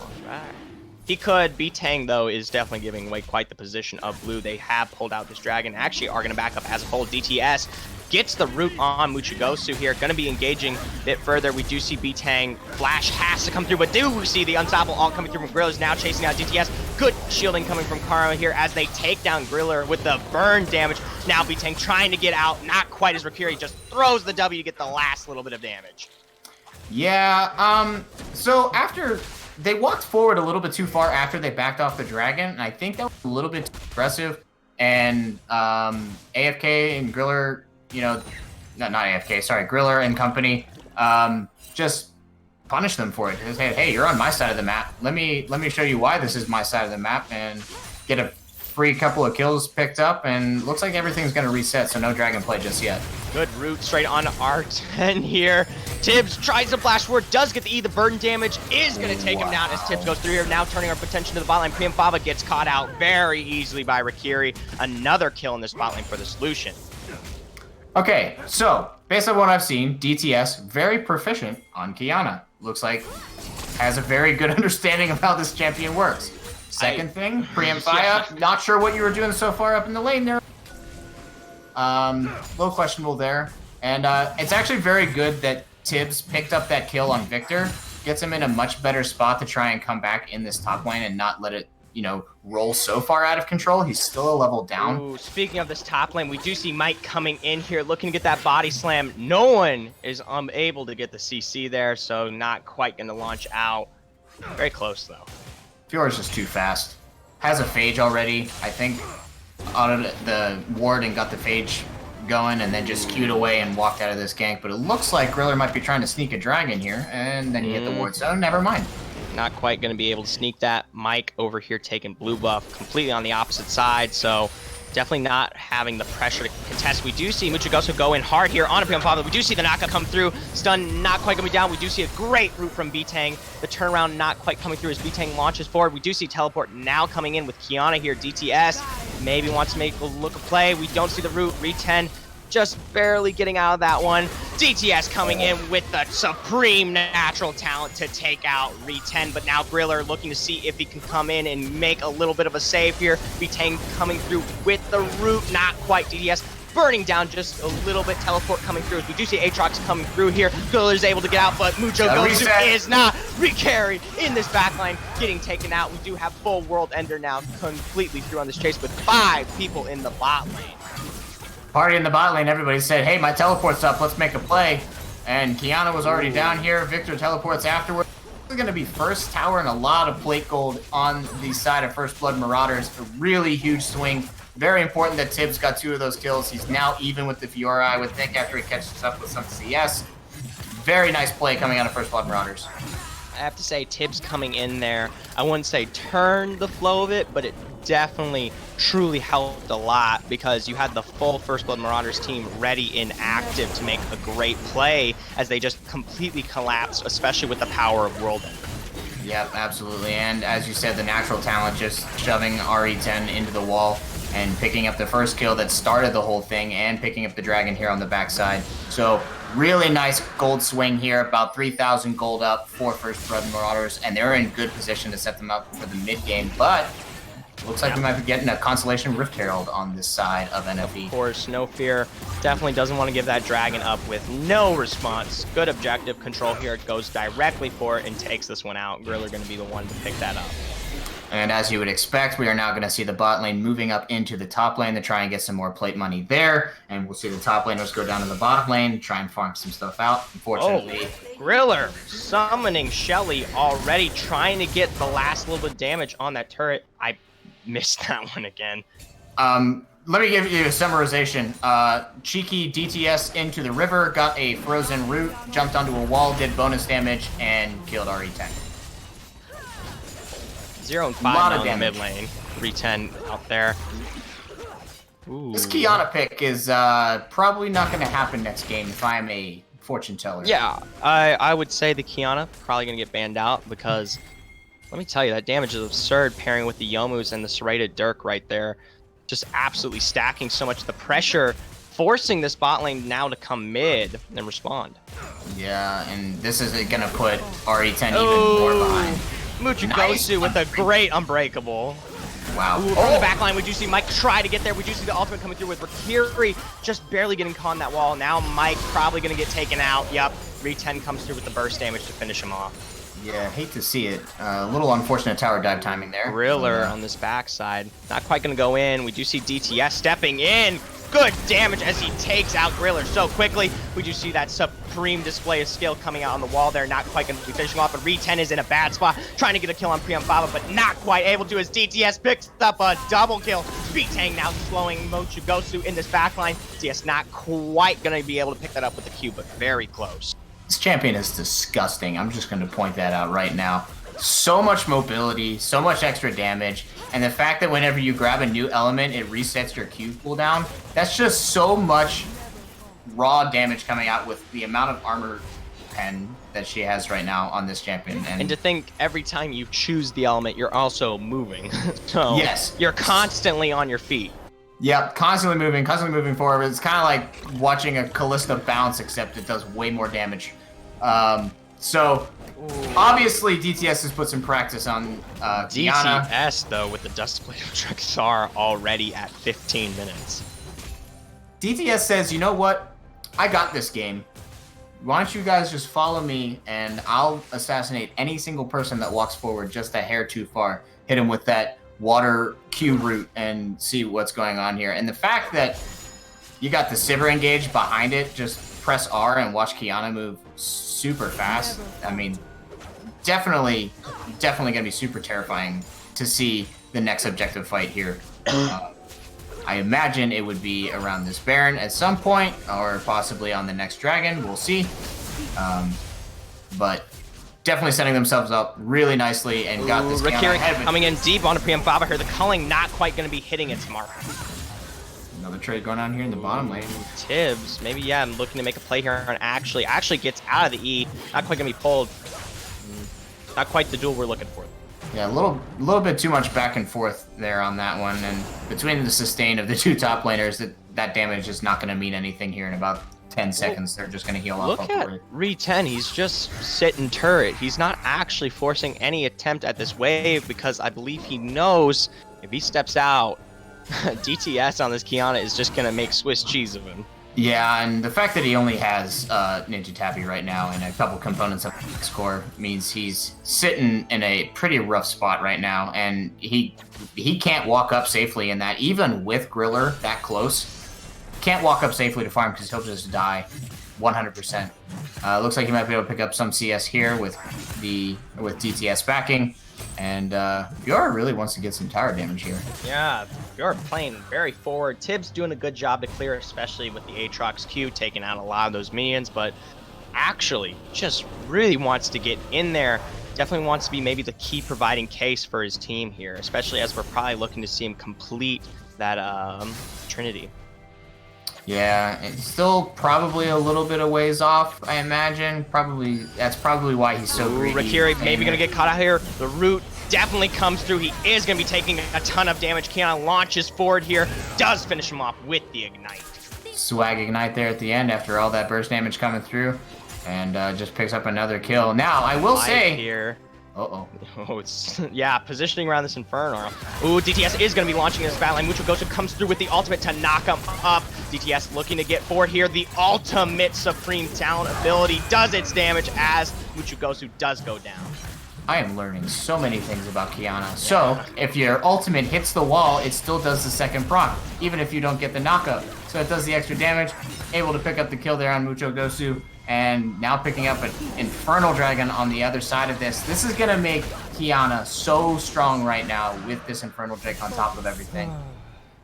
He could. B-Tang, though, is definitely giving away quite the position of blue. They have pulled out this dragon. Actually are going to back up as a whole. DTS gets the root on Michigosu here. Going to be engaging a bit further. We do see B-Tang. Flash has to come through, but do we see the unstoppable ult coming through from Griller, now chasing out DTS. Good shielding coming from Karma here as they take down Griller with the burn damage. Now B-Tang trying to get out. Not quite as Ragiri just throws the W to get the last little bit of damage. Yeah, so after... They walked forward a little bit too far after they backed off the dragon, and I think that was a little bit too aggressive. And AFK and Griller, you know, not AFK, sorry, Griller and company, just punish them for it. Just, hey, you're on my side of the map. Let me show you why this is my side of the map, and get a free couple of kills picked up, and looks like everything's gonna reset, so no dragon play just yet. Good route straight on R10 here. Tibbs tries to flash forward, does get the E. The burden damage is going to take him down as Tibbs goes through here. Now turning our attention to the bot lane. Priamfava gets caught out very easily by Rikiri. Another kill in this bot lane for the solution. Okay, so based on what I've seen, DTS very proficient on Kiana. Looks like has a very good understanding of how this champion works. Second thing, Priamfava, not sure what you were doing so far up in the lane there. Little questionable there. And it's actually very good that Tibbs picked up that kill on Victor. Gets him in a much better spot to try and come back in this top lane and not let it, you know, roll so far out of control. He's still a level down. Ooh, speaking of this top lane, we do see Mike coming in here looking to get that body slam. No one is unable to get the CC there, so not quite going to launch out. Very close, though. Fior's just too fast. Has a phage already. I think out of the ward and got the phage going, and then just queued away and walked out of this gank. But it looks like Griller might be trying to sneak a dragon here, and then he hit the ward, so never mind. Not quite going to be able to sneak that. Mike over here taking blue buff completely on the opposite side, so definitely not having the pressure to contest. We do see Muchagoso go in hard here on a Priamfava. We do see the knockup come through. Stun not quite coming down. We do see a great route from B-Tang. The turnaround not quite coming through as B-Tang launches forward. We do see teleport now coming in with Kiana here. DTS maybe wants to make a look of play. We don't see the route. Re-10 just barely getting out of that one. DTS coming in with the supreme natural talent to take out Re-10, but now Griller looking to see if he can come in and make a little bit of a save here. B-Tang coming through with the root, not quite. DTS burning down just a little bit. Teleport coming through. We do see Aatrox coming through here. Griller's able to get out, but Muchagoso is not recarried in this backline, getting taken out. We do have full World Ender now completely through on this chase with 5 people in the bot lane. Party in the bot lane, everybody said, hey, my teleport's up, let's make a play. And Kiana was already down here. Victor teleports afterwards. This is going to be first tower and a lot of plate gold on the side of First Blood Marauders. A really huge swing. Very important that Tibbs got 2 of those kills. He's now even with the Fiora, I would think, after he catches up with some CS. Very nice play coming out of First Blood Marauders. I have to say, Tibbs coming in there, I wouldn't say turned the flow of it, but it definitely truly helped a lot because you had the full First Blood Marauders team ready and active to make a great play as they just completely collapsed, especially with the power of World Ender. Yep, absolutely. And as you said, the natural talent just shoving RE10 into the wall and picking up the first kill that started the whole thing and picking up the dragon here on the backside. So really nice gold swing here, about 3,000 gold up for First Blood Marauders, and they're in good position to set them up for the mid game, but looks like we might be getting a Constellation Rift Herald on this side of NFE. Of course, no fear. Definitely doesn't want to give that dragon up with no response. Good objective control here. It goes directly for it and takes this one out. Griller going to be the one to pick that up. And as you would expect, we are now going to see the bot lane moving up into the top lane to try and get some more plate money there. And we'll see the top laners go down to the bottom lane, try and farm some stuff out. Unfortunately, Griller summoning Shelly already, trying to get the last little bit of damage on that turret. I missed that one again. Let me give you a summarization. Cheeky DTS into the river, got a frozen root, jumped onto a wall, did bonus damage, and killed RE10. 0 and 5 on the mid lane. Re-10 out there. Ooh. This Kiana pick is probably not going to happen next game if I'm a fortune teller. Yeah, I would say the Kiana probably going to get banned out because, let me tell you, that damage is absurd pairing with the Yomus and the serrated Dirk right there. Just absolutely stacking so much. The pressure forcing this bot lane now to come mid and respond. Yeah, and this is going to put RE10 even more behind. Muchagoso with a great unbreakable. Wow. Ooh, from the back line, we do see Mike try to get there. We do see the ultimate coming through with Rikiri just barely getting caught in that wall. Now Mike probably going to get taken out. Yep, Re-10 comes through with the burst damage to finish him off. Yeah, hate to see it. A little unfortunate tower dive timing there. Griller on this backside. Not quite going to go in. We do see DTS stepping in. Good damage as he takes out Griller so quickly. We do see that supreme display of skill coming out on the wall there. Not quite going to be finishing off, but Re-10 is in a bad spot. Trying to get a kill on Priamfava, but not quite able to as DTS picks up a double kill. B-Tang now slowing Muchagoso in this backline. DTS not quite going to be able to pick that up with the Q, but very close. This champion is disgusting. I'm just going to point that out right now. So much mobility, so much extra damage, and the fact that whenever you grab a new element, it resets your Q cooldown. That's just so much raw damage coming out with the amount of armor pen that she has right now on this champion. And to think every time you choose the element, you're also moving. So yes, you're constantly on your feet. Yep, constantly moving forward. It's kind of like watching a Callista bounce, except it does way more damage. So obviously DTS has put some practice on Kiana. DTS though with the Dust Blade of Drexar already at 15 minutes. DTS says, you know what? I got this game. Why don't you guys just follow me and I'll assassinate any single person that walks forward just a hair too far. Hit him with that water Q root and see what's going on here. And the fact that you got the Sivir engage behind it, just press R and watch Kiana move super fast. I mean, definitely gonna be super terrifying to see the next objective fight here. I imagine it would be around this Baron at some point, or possibly on the next Dragon. We'll see. But definitely setting themselves up really nicely and got this Rikiri coming in deep on a Priam Baba here. The culling not quite going to be hitting its mark. Another trade going on here in the bottom lane. Tibbs, maybe, yeah, I'm looking to make a play here and actually gets out of the E. Not quite going to be pulled. Not quite the duel we're looking for. Yeah, a little bit too much back and forth there on that one, and between the sustain of the two top laners, that damage is not going to mean anything here in about 10 seconds. They're just going to heal off. Look at Re10, he's just sitting turret. He's not actually forcing any attempt at this wave because I believe he knows if he steps out, DTS on this Kiana is just going to make Swiss cheese of him. Yeah, and the fact that he only has Ninja Tappy right now and a couple components of his core means he's sitting in a pretty rough spot right now, and he can't walk up safely in that. Even with Griller that close, can't walk up safely to farm because he'll just die 100%. Looks like he might be able to pick up some CS here with DTS backing. And Fiora really wants to get some tower damage here. Yeah, Fiora playing very forward. Tibbs doing a good job to clear, especially with the Aatrox Q, taking out a lot of those minions, but actually just really wants to get in there. Definitely wants to be maybe the key providing case for his team here, especially as we're probably looking to see him complete that Trinity. Yeah, it's still probably a little bit of ways off, I imagine. That's probably why he's so greedy. Rikiri maybe going to get caught out here. The root definitely comes through. He is going to be taking a ton of damage. Kiana launches forward here. Does finish him off with the Ignite. Swag Ignite there at the end after all that burst damage coming through. And just picks up another kill. Now, I will say... here. Uh-oh. Oh, it's, yeah, positioning around this Inferno. Ooh, DTS is going to be launching in this battle line. Mucho Gosu comes through with the ultimate to knock him up. DTS looking to get forward here. The ultimate Supreme Talent ability does its damage as Mucho Gosu does go down. I am learning so many things about Kiana. So, if your ultimate hits the wall, it still does the second proc, even if you don't get the knockup. So it does the extra damage, able to pick up the kill there on Mucho Gosu. And now picking up an Infernal Dragon on the other side of this. This is going to make Kiana so strong right now with this Infernal Drake on top of everything.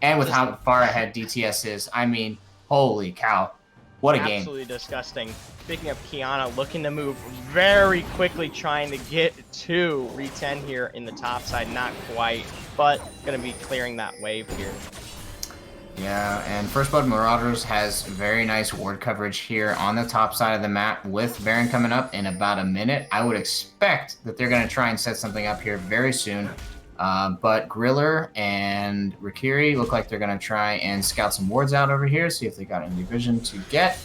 And with how far ahead DTS is. I mean, holy cow. What a game. Absolutely disgusting. Picking up Kiana, looking to move very quickly, trying to get to Re10 here in the top side. Not quite, but going to be clearing that wave here. Yeah, and First Blood Marauders has very nice ward coverage here on the top side of the map with Baron coming up in about a minute. I would expect that they're going to try and set something up here very soon. But Griller and Rikiri look like they're going to try and scout some wards out over here, see if they got any vision to get.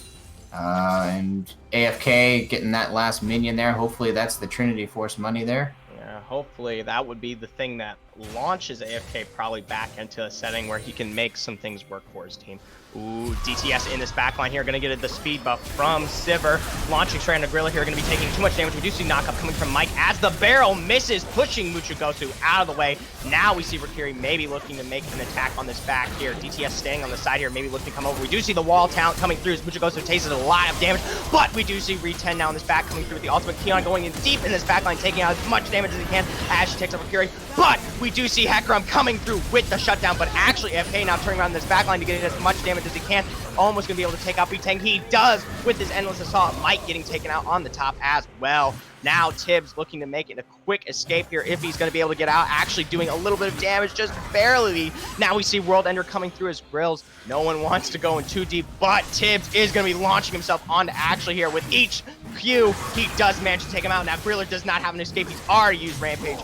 And AFK getting that last minion there. Hopefully that's the Trinity Force money there. Yeah, hopefully that would be the thing that launches AFK probably back into a setting where he can make some things work for his team. Ooh, DTS in this backline here, gonna get the speed buff from Sivir. Launching straight into Gorilla here, gonna be taking too much damage. We do see knockup coming from Mike as the barrel misses, pushing Mucho Gosu out of the way. Now we see Rikiri maybe looking to make an attack on this back here. DTS staying on the side here, maybe looking to come over. We do see the wall talent coming through as Mucho Gosu tasted a lot of damage, but we do see Re10 now in this back coming through with the ultimate. Kion going in deep in this backline, taking out as much damage as he can as she takes up Rikiri. But We do see Hecarim coming through with the shutdown, but actually AFK now turning around this backline to get as much damage as he can. Almost gonna be able to take out B-Tang. He does with his Endless Assault. Mike getting taken out on the top as well. Now Tibbs looking to make it a quick escape here if he's gonna be able to get out. Actually doing a little bit of damage, just barely. Now we see World Ender coming through his grills. No one wants to go in too deep, but Tibbs is gonna be launching himself onto Ashley here. With each Q, he does manage to take him out. Now Griller does not have an escape. He's already used Rampage.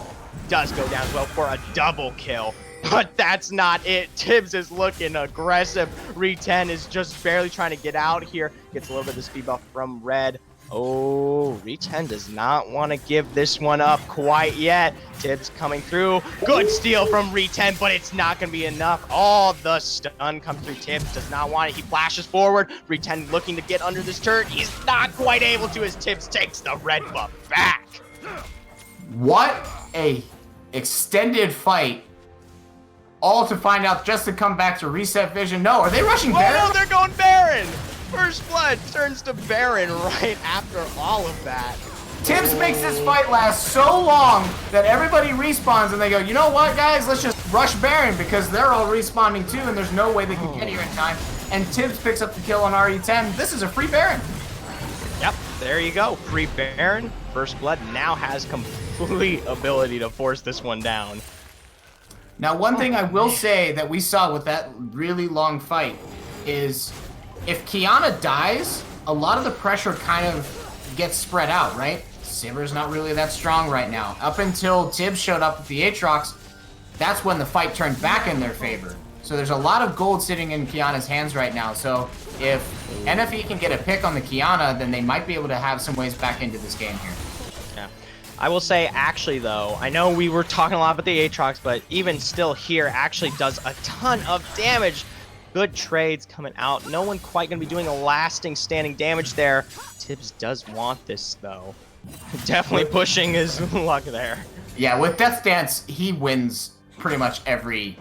Does go down as well for a double kill. But that's not it. Tibbs is looking aggressive. Re10 is just barely trying to get out here. Gets a little bit of the speed buff from Red. Oh, Re10 does not want to give this one up quite yet. Tibbs coming through. Good steal from Re10, but it's not going to be enough. All the stun comes through. Tibbs does not want it. He flashes forward. Re10 looking to get under this turret. He's not quite able to as Tibbs takes the red buff back. What a extended fight. All to find out just to come back to reset vision. No, are they rushing Baron? Oh no, they're going Baron! First Blood turns to Baron right after all of that. Tibbs makes this fight last so long that everybody respawns and they go, you know what, guys? Let's just rush Baron because they're all respawning too and there's no way they can get here in time. And Tibbs picks up the kill on RE10. This is a free Baron. Yep, there you go. Free Baron. First Blood now has complete ability to force this one down. Now, one thing I will say that we saw with that really long fight is if Kiana dies, a lot of the pressure kind of gets spread out, right? Sivir's not really that strong right now. Up until Tibbs showed up with the Aatrox, that's when the fight turned back in their favor. So there's a lot of gold sitting in Kiana's hands right now. So if NFE can get a pick on the Kiana, then they might be able to have some ways back into this game here. Yeah. I will say, actually, though, I know we were talking a lot about the Aatrox, but even still here, actually does a ton of damage. Good trades coming out. No one quite going to be doing a lasting standing damage there. Tibbs does want this, though. Definitely pushing his luck there. Yeah, with Death Dance, he wins pretty much every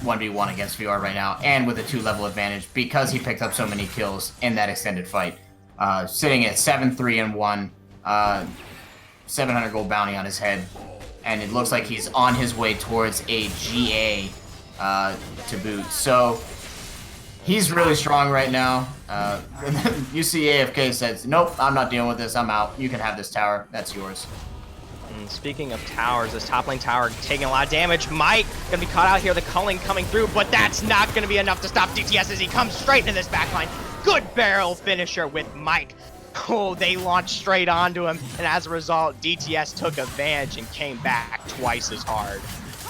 1v1 against VR right now, and with a 2-level advantage because he picked up so many kills in that extended fight. Sitting at 7-3-1. 700 gold bounty on his head, and it looks like he's on his way towards a GA to boot. So he's really strong right now. UC AFK says, nope, I'm not dealing with this. I'm out. You can have this tower. That's yours. And speaking of towers, this top lane tower taking a lot of damage. Mike gonna be caught out here. The culling coming through, but that's not gonna be enough to stop DTS as he comes straight into this backline. Good barrel finisher with Mike. Oh, they launched straight onto him, and as a result, DTS took advantage and came back twice as hard.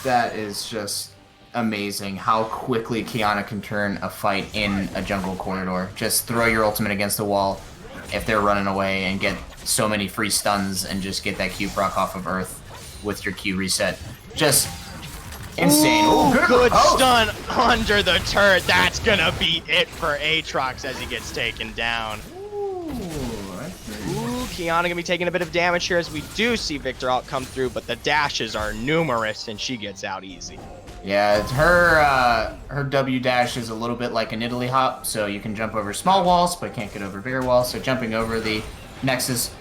That is just amazing how quickly Kiana can turn a fight in a jungle corridor. Just throw your ultimate against the wall if they're running away and get so many free stuns and just get that Q proc off of Earth with your Q reset. Just insane. Ooh, good stun under the turret. That's gonna be it for Aatrox as he gets taken down. Ooh, Kiana gonna be taking a bit of damage here as we do see Victor Alt come through, but the dashes are numerous and she gets out easy. Yeah, her W dash is a little bit like an Italy hop, so you can jump over small walls, but can't get over bigger walls. So jumping over the Nexus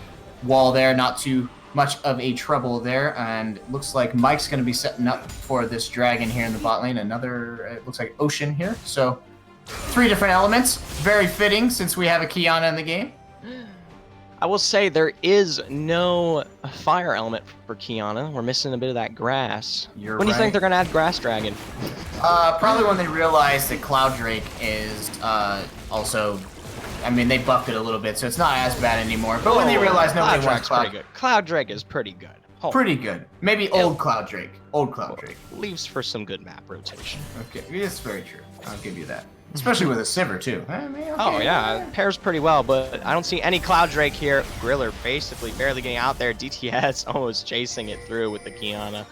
wall there, not too much of a trouble there. And it looks like Mike's gonna be setting up for this dragon here in the bot lane. Another, it looks like Ocean here. So 3 different elements, very fitting since we have a Kiana in the game. I will say there is no fire element for Kiana. We're missing a bit of that grass. You're when do you think right. they're gonna add Grass Dragon? Probably when they realize that Cloud Drake is also, I mean, they buffed it a little bit, so it's not as bad anymore. But when they realize nobody wants pretty good. Cloud Drake is pretty good. Oh. Pretty good. Maybe old Cloud Drake. Old Cloud Drake. Leaves for some good map rotation. Okay, it's very true. I'll give you that. Especially with a Sivir, too. I mean, okay. Oh, yeah. It pairs pretty well, but I don't see any Cloud Drake here. Griller basically barely getting out there. DTS almost chasing it through with the Kiana.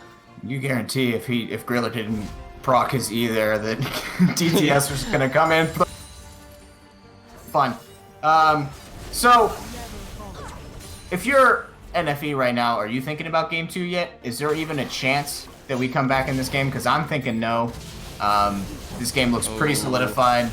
You guarantee if Griller didn't proc his E there that DTS was going to come in. Fun. So, if you're NFE right now, are you thinking about Game 2 yet? Is there even a chance that we come back in this game? Because I'm thinking no. This game looks pretty solidified.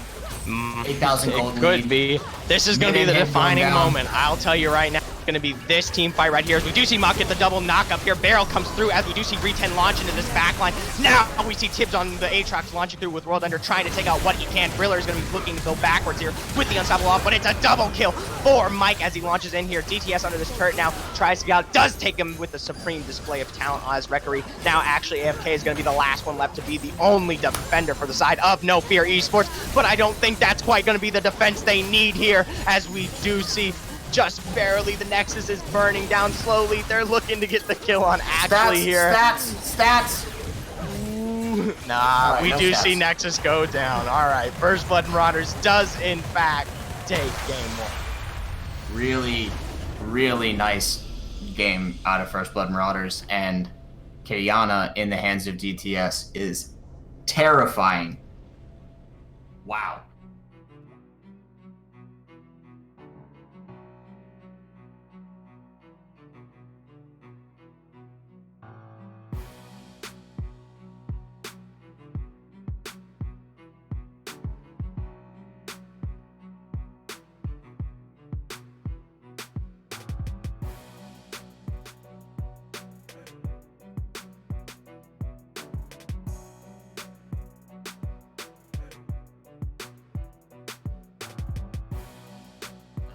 8,000 gold lead. It could be. This is going to be the defining moment. I'll tell you right now. going to be this team fight right here. As we do see Mock get the double knock up here. Barrel comes through as we do see Re10 launch into this backline. Now we see Tibbs on the Aatrox launching through with World Ender trying to take out what he can. Griller is going to be looking to go backwards here with the unstoppable off, but it's a double kill for Mike as he launches in here. DTS under this turret now tries to get out, does take him with the supreme display of talent as Referee. Now actually AFK is going to be the last one left to be the only defender for the side of No Fear Esports, but I don't think that's quite going to be the defense they need here, as we do see just barely the Nexus is burning down slowly. They're looking to get the kill on Ashley here. Stats. Nah, right, we no do stats. see Nexus go down. All right, First Blood Marauders does in fact take game one. Really nice game out of First Blood Marauders, and Kayana in the hands of DTS is terrifying. Wow.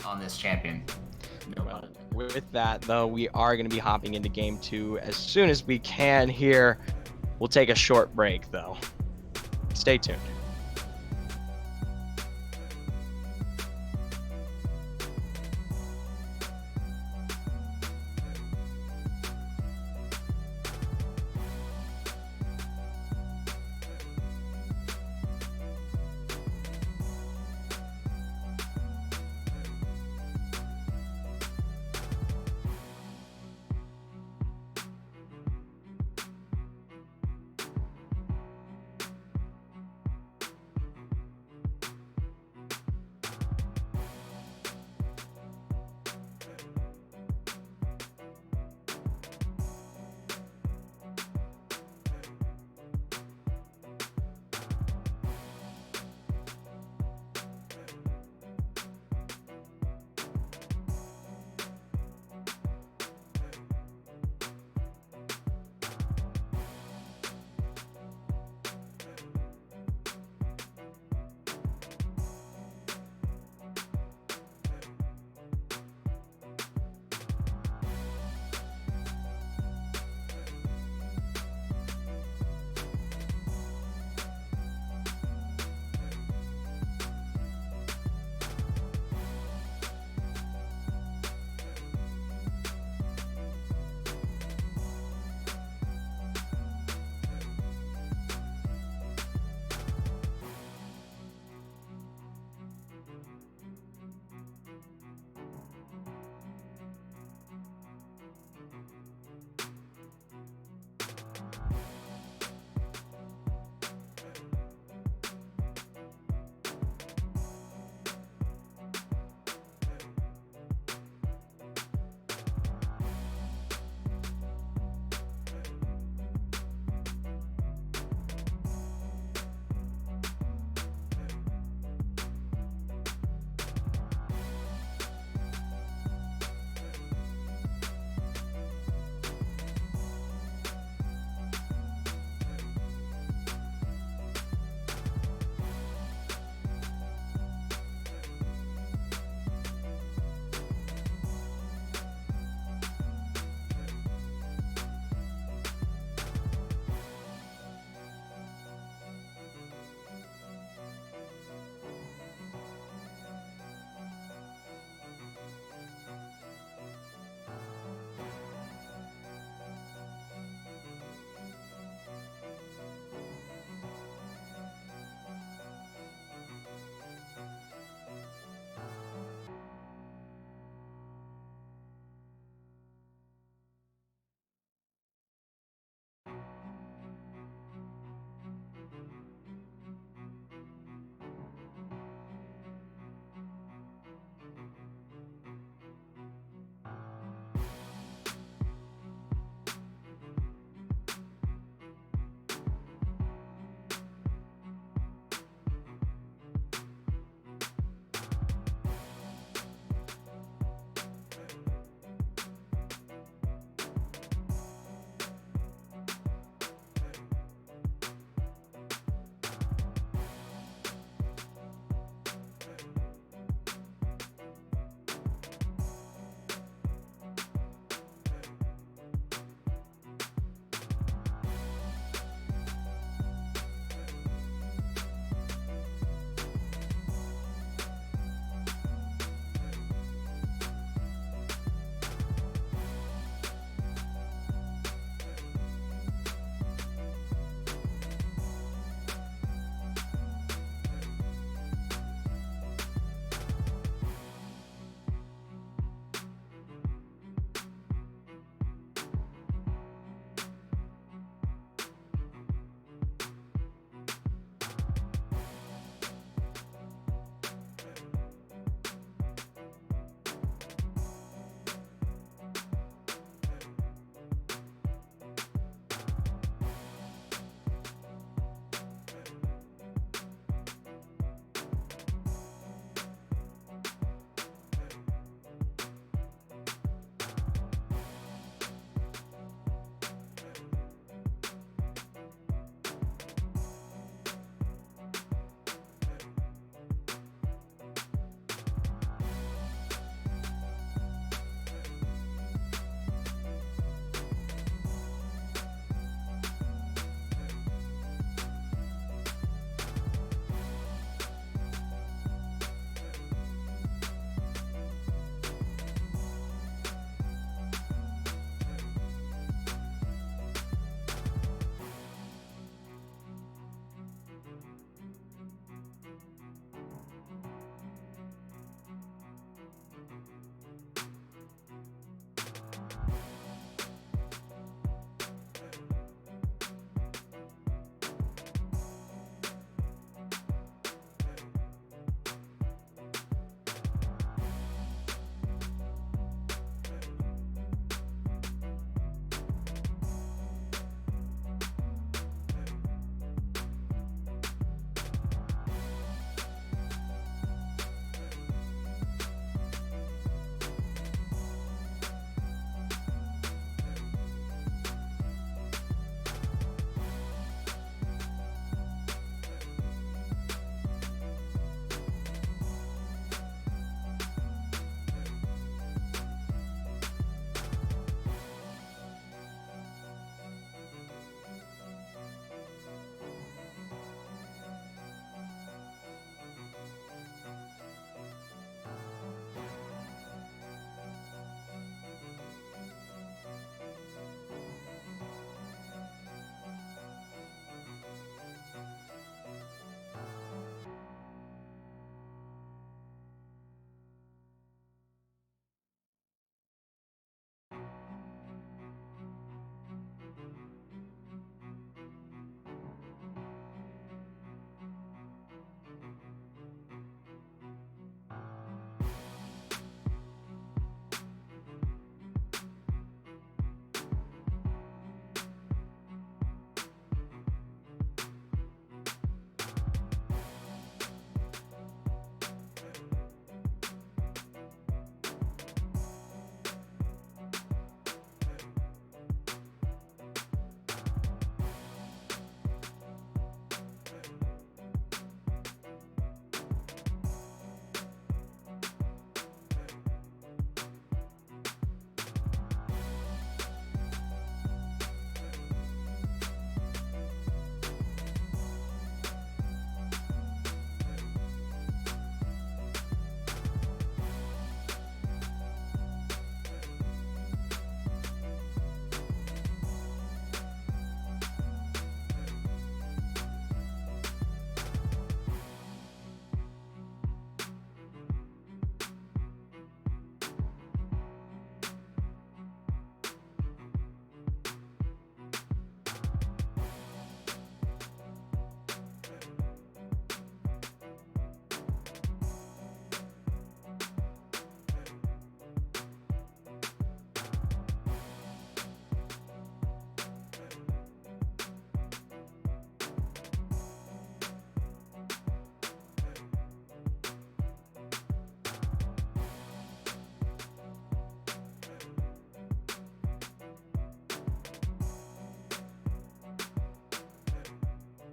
On this champion. Well, with that, though, we are going to be hopping into game two as soon as we can here. We'll take a short break, though. Stay tuned.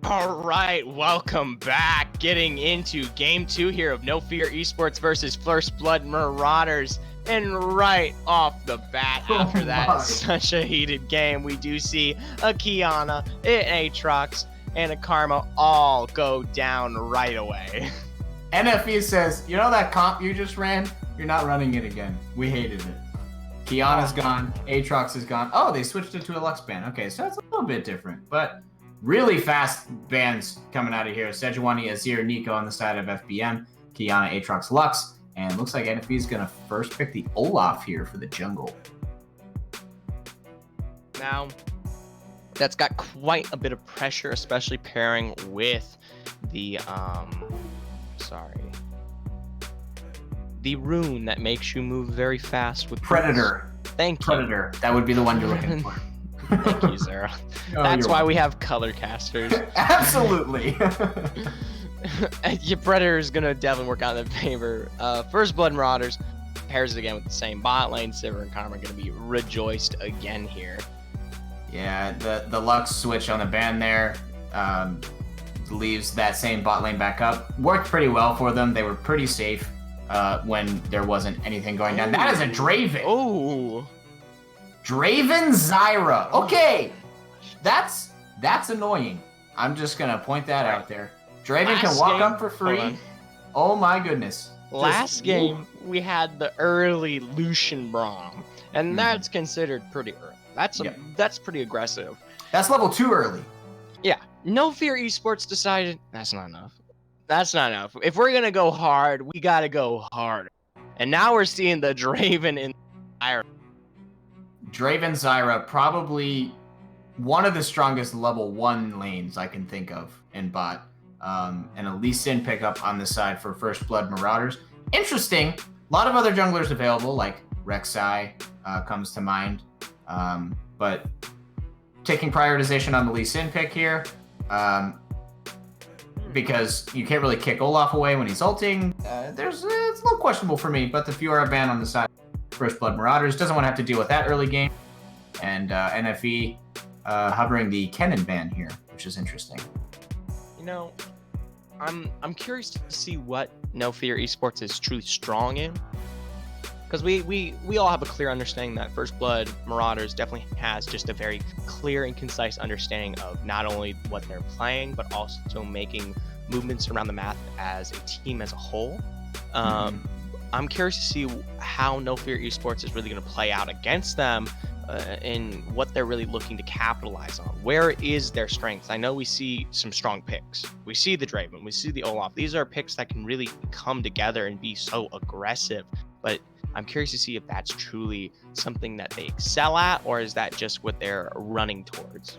All right, welcome back. Getting into game 2 here of No Fear Esports versus First Blood Marauders. And right off the bat, after that such a heated game, we do see a Kiana, an Aatrox, and a Karma all go down right away. NFE says, you know that comp you just ran? You're not running it again. We hated it. Kiana's gone. Aatrox is gone. Oh, they switched it to a Lux ban. Okay, so that's a little bit different, but really fast bans coming out of here. Sejuani, Azir, Nico on the side of FBM, Kiana, Aatrox, Lux, and looks like NFE is going to first pick the Olaf here for the jungle. Now, that's got quite a bit of pressure, especially pairing with the, the rune that makes you move very fast with Predator. Thank you. Predator. That would be the one you're looking for. Thank you, Zara. That's why we have color casters. Absolutely. Your Predator is going to definitely work out in their favor. First Blood Marauders pairs it again with the same bot lane. Sivir and Karma are going to be rejoiced again here. Yeah, the Lux switch on the ban there leaves that same bot lane back up. Worked pretty well for them. They were pretty safe when there wasn't anything going down. That is a Draven. Oh. Draven Zyra. Okay, that's annoying. I'm just gonna point that out there. Draven can walk up for free. Oh my goodness. Last game we had the early Lucian Braum, and that's considered pretty early. That's pretty aggressive. That's level 2 early. Yeah. No Fear Esports decided that's not enough. That's not enough. If we're gonna go hard, we gotta go hard. And now we're seeing the Draven in Zyra. Draven Zyra, probably one of the strongest level 1 lanes I can think of in bot. And a Lee Sin pickup on the side for First Blood Marauders. Interesting. A lot of other junglers available, like Rek'Sai comes to mind. But taking prioritization on the Lee Sin pick here, because you can't really kick Olaf away when he's ulting. It's a little questionable for me, but the Fiora ban on the side of First Blood Marauders doesn't want to have to deal with that early game. And NFE hovering the Kennen ban here, which is interesting. You know, I'm curious to see what No Fear Esports is truly strong in. Because we all have a clear understanding that First Blood Marauders definitely has just a very clear and concise understanding of not only what they're playing, but also making movements around the map as a team as a whole. I'm curious to see how No Fear Esports is really going to play out against them and what they're really looking to capitalize on. Where is their strengths? I know we see some strong picks. We see the Draven, we see the Olaf. These are picks that can really come together and be so aggressive, but I'm curious to see if that's truly something that they excel at, or is that just what they're running towards?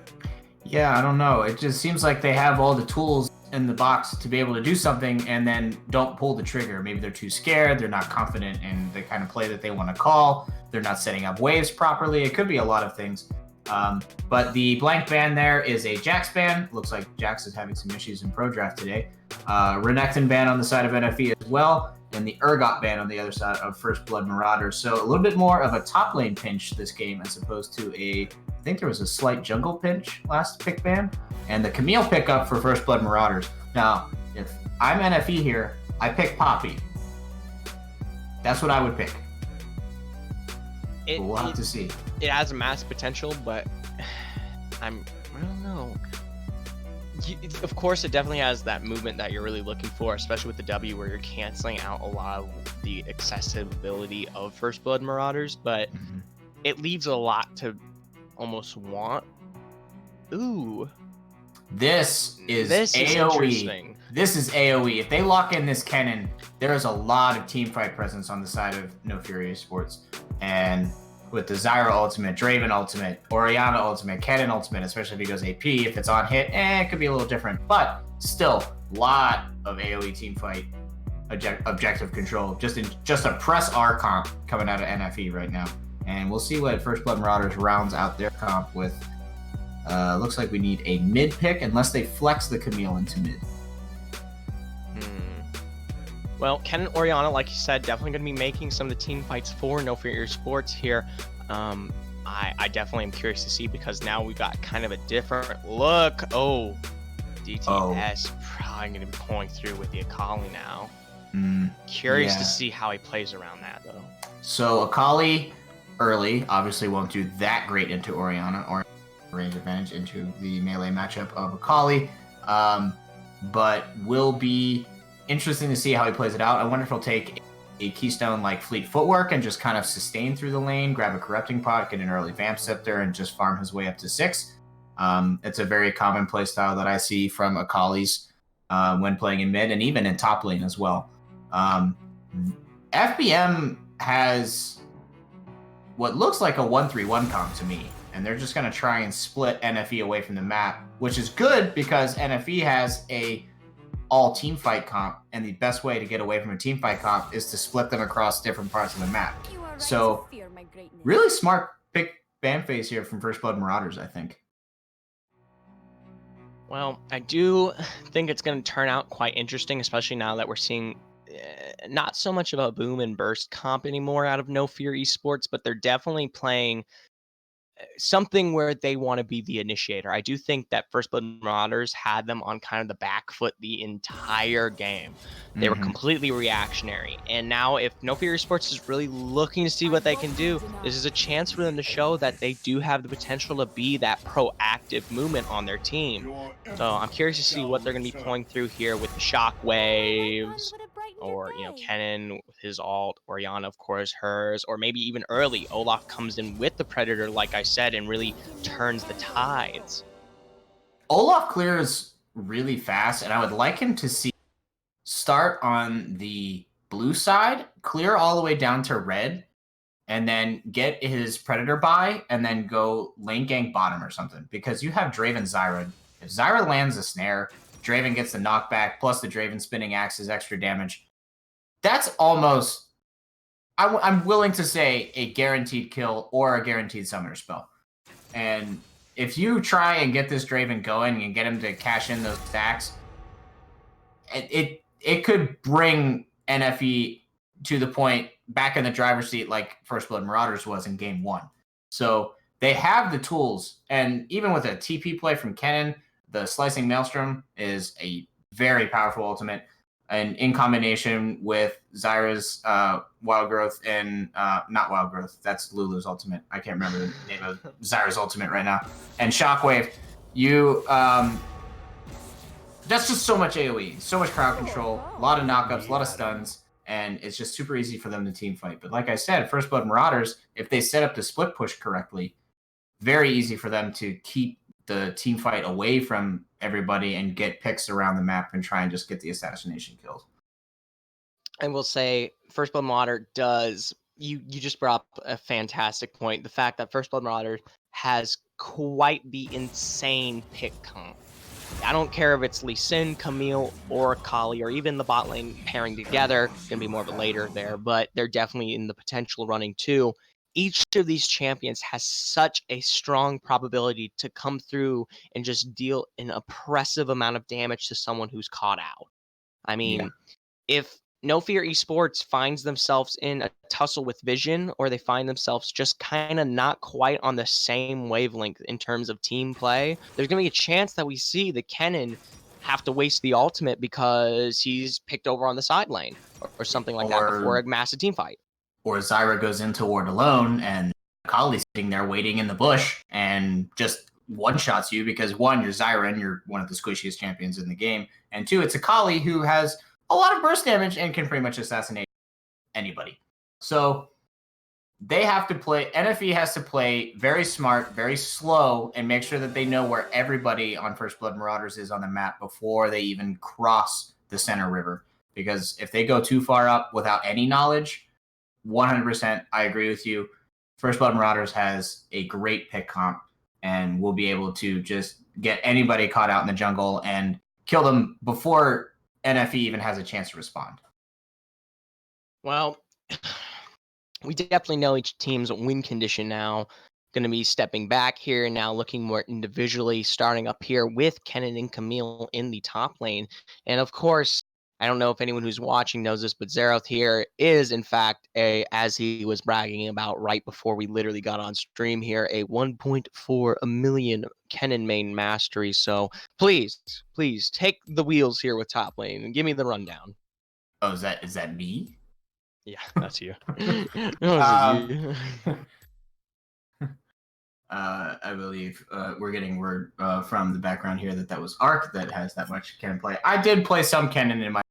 Yeah, I don't know. It just seems like they have all the tools in the box to be able to do something and then don't pull the trigger. Maybe they're too scared. They're not confident in the kind of play that they want to call. They're not setting up waves properly. It could be a lot of things. But the blank ban there is a Jax ban. Looks like Jax is having some issues in Pro Draft today. Renekton ban on the side of NFE as well. And the Urgot ban on the other side of First Blood Marauders. So a little bit more of a top lane pinch this game as opposed to I think there was a slight jungle pinch last pick ban. And the Camille pickup for First Blood Marauders. Now, if I'm NFE here, I pick Poppy. That's what I would pick. We'll have to see. It has a mass potential, but I don't know. Of course, it definitely has that movement that you're really looking for, especially with the W, where you're canceling out a lot of the accessibility of First Blood Marauders, but it leaves a lot to almost want. Ooh. This is AoE. This is AoE. If they lock in this Kennen, there is a lot of teamfight presence on the side of No Fury Esports. And with the Zyra ultimate, Draven ultimate, Orianna ultimate, Kennen ultimate, especially if he goes AP, if it's on hit, it could be a little different. But still, a lot of AoE teamfight objective control. Just a press R comp coming out of NFE right now. And we'll see what First Blood Marauders rounds out their comp with. Looks like we need a mid pick unless they flex the Camille into mid. Well, Ken and Orianna, like you said, definitely going to be making some of the team fights for No Fear Esports here. I definitely am curious to see, because now we've got kind of a different look. Oh, DTS probably going to be pulling through with the Akali now. Curious yeah. to see how he plays around that, though. So Akali early obviously won't do that great into Orianna or range advantage into the melee matchup of Akali, but will be interesting to see how he plays it out. I wonder if he'll take a keystone like Fleet Footwork and just kind of sustain through the lane, grab a Corrupting Pot, get an early Vamp Scepter, and just farm his way up to 6. It's a very common playstyle that I see from Akali's when playing in mid and even in top lane as well. FBM has what looks like a 1-3-1 comp to me, and they're just going to try and split NFE away from the map, which is good because NFE has a all team fight comp, and the best way to get away from a team fight comp is to split them across different parts of the map. So really smart pick ban phase here from First Blood Marauders, I think. Well, I do think it's going to turn out quite interesting, especially now that we're seeing not so much of a boom and burst comp anymore out of No Fear Esports, but they're definitely playing something where they want to be the initiator. I do think that First Blood Marauders had them on kind of the back foot the entire game. They were completely reactionary. And now if No Fear Esports is really looking to see what they can do, this is a chance for them to show that they do have the potential to be that proactive movement on their team. So I'm curious to see what they're going to be pulling through here with the shockwaves, or, you know, Kennen with his ult, Orianna, of course, hers, or maybe even early, Olaf comes in with the Predator, like I said, and really turns the tides. Olaf clears really fast, and I would like him to start on the blue side, clear all the way down to red, and then get his Predator by, and then go lane gank bottom or something, because you have Draven Zyra. If Zyra lands a snare, Draven gets the knockback, plus the Draven spinning axe's extra damage. That's almost, I'm willing to say, a guaranteed kill or a guaranteed summoner spell. And if you try and get this Draven going and get him to cash in those stacks, it could bring NFE to the point back in the driver's seat like First Blood Marauders was in game 1. So they have the tools, and even with a TP play from Kennen, the Slicing Maelstrom is a very powerful ultimate. And in combination with Zyra's Wild Growth and not Wild Growth, that's Lulu's ultimate. I can't remember the name of Zyra's ultimate right now. And Shockwave, you that's just so much AoE, so much crowd control, a lot of knockups, a lot of stuns, and it's just super easy for them to team fight. But like I said, First Blood Marauders, if they set up the split push correctly, very easy for them to keep the team fight away from everybody and get picks around the map and try and just get the assassination kills. I will say, First Blood Marauder does, you just brought up a fantastic point. The fact that First Blood Marauder has quite the insane pick comp. I don't care if it's Lee Sin, Camille, or Akali, or even the bot lane pairing together. It's going to be more of a later there, but they're definitely in the potential running too. Each of these champions has such a strong probability to come through and just deal an oppressive amount of damage to someone who's caught out. I mean, if No Fear Esports finds themselves in a tussle with Vision, or they find themselves just kind of not quite on the same wavelength in terms of team play, there's going to be a chance that we see the Kennen have to waste the ultimate because he's picked over on the side lane or something like that before a massive team fight. Or Zyra goes into ward alone and Akali's sitting there waiting in the bush and just one-shots you because, one, you're Zyra and you're one of the squishiest champions in the game, and two, it's Akali who has a lot of burst damage and can pretty much assassinate anybody. So they have to play, NFE has to play very smart, very slow, and make sure that they know where everybody on First Blood Marauders is on the map before they even cross the center river. Because if they go too far up without any knowledge, 100%, I agree with you. First Blood Marauders has a great pick comp and will be able to just get anybody caught out in the jungle and kill them before NFE even has a chance to respond. Well, we definitely know each team's win condition now. Going to be stepping back here now, looking more individually, starting up here with Kennen and Camille in the top lane. And of course, I don't know if anyone who's watching knows this, but Zeroth here is, in fact, as he was bragging about right before we literally got on stream here, a 1.4 million Kennen main mastery. So please take the wheels here with top lane and give me the rundown. Oh, is that me? Yeah, that's you. That was you. I believe we're getting word from the background here that was Arc that has that much Kennen play. I did play some Kennen in my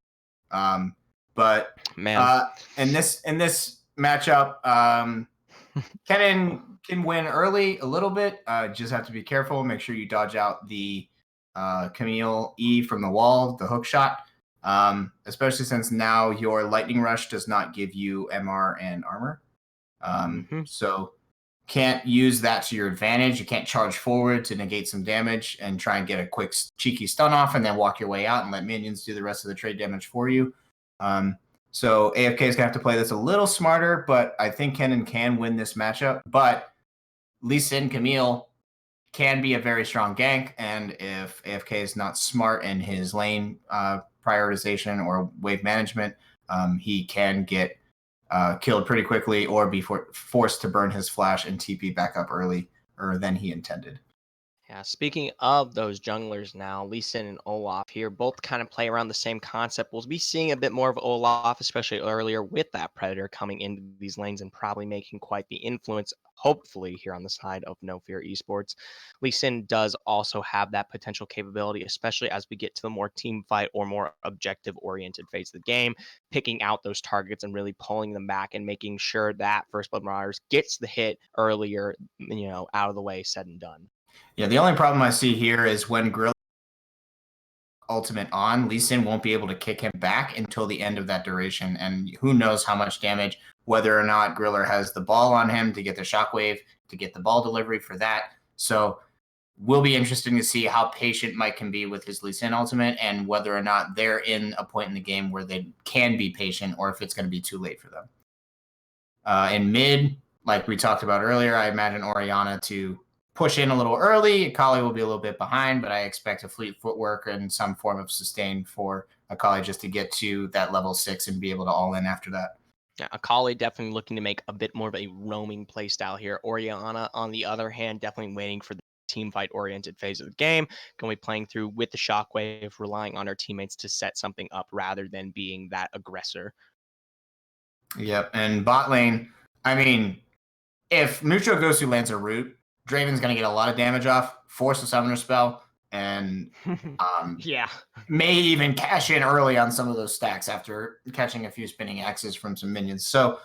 but Man. in this matchup, Kennen can win early a little bit. Just have to be careful. Make sure you dodge out the Camille E from the wall, the hook shot. Especially since now your lightning rush does not give you MR and armor. So can't use that to your advantage. You can't charge forward to negate some damage and try and get a quick cheeky stun off and then walk your way out and let minions do the rest of the trade damage for you. So AFK is gonna have to play this a little smarter, but I think Kennen can win this matchup. But Lee Sin Camille can be a very strong gank, and if AFK is not smart in his lane prioritization or wave management, he can get killed pretty quickly or be forced to burn his flash and TP back up earlier than he intended. Yeah, speaking of those junglers now, Lee Sin and Olaf here both kind of play around the same concept. We'll be seeing a bit more of Olaf, especially earlier with that Predator coming into these lanes and probably making quite the influence, hopefully, here on the side of No Fear Esports. Lee Sin does also have that potential capability, especially as we get to the more team fight or more objective-oriented phase of the game, picking out those targets and really pulling them back and making sure that First Blood Marauders gets the hit earlier, out of the way, said and done. Yeah, the only problem I see here is when Grill ultimate on, Lee Sin won't be able to kick him back until the end of that duration, and who knows how much damage, whether or not Griller has the ball on him to get the shockwave, to get the ball delivery for that. So will be interesting to see how patient Mike can be with his Lee Sin ultimate and whether or not they're in a point in the game where they can be patient or if it's going to be too late for them. In mid, like we talked about earlier, I imagine Orianna to push in a little early. Akali will be a little bit behind, but I expect a fleet footwork and some form of sustain for Akali just to get to that level 6 and be able to all in after that. Yeah, Akali definitely looking to make a bit more of a roaming play style here. Orianna, on the other hand, definitely waiting for the team fight oriented phase of the game. Going to be playing through with the shockwave, relying on her teammates to set something up rather than being that aggressor. Yep, and bot lane, I mean, if Mucho Gosu lands a root, Draven's going to get a lot of damage off, force a summoner spell, and yeah, may even cash in early on some of those stacks after catching a few spinning axes from some minions. So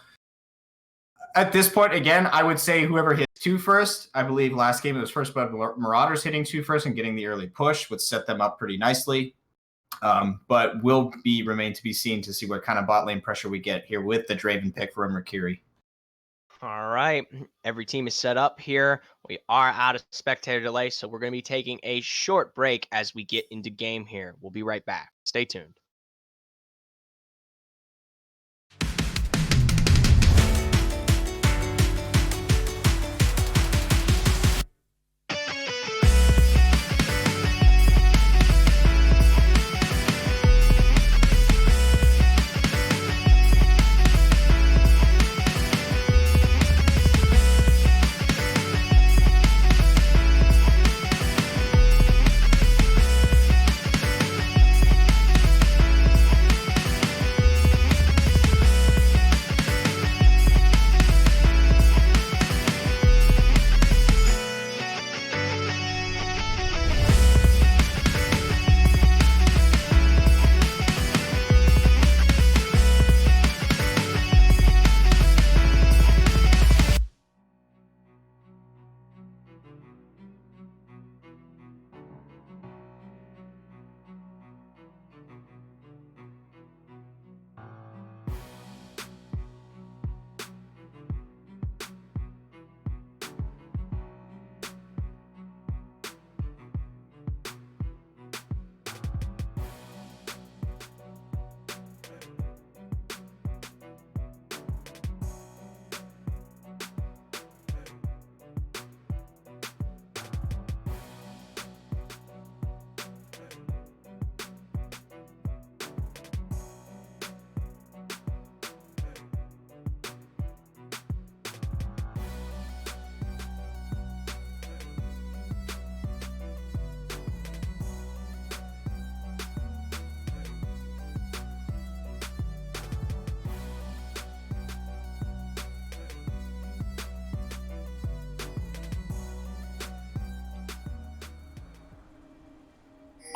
at this point, again, I would say whoever hits 2 first, I believe last game it was First Blood Marauders hitting 2 first and getting the early push would set them up pretty nicely. But will remain to be seen to see what kind of bot lane pressure we get here with the Draven pick for Mercury. All right, every team is set up here. We are out of spectator delay, so we're going to be taking a short break as we get into game here. We'll be right back. Stay tuned.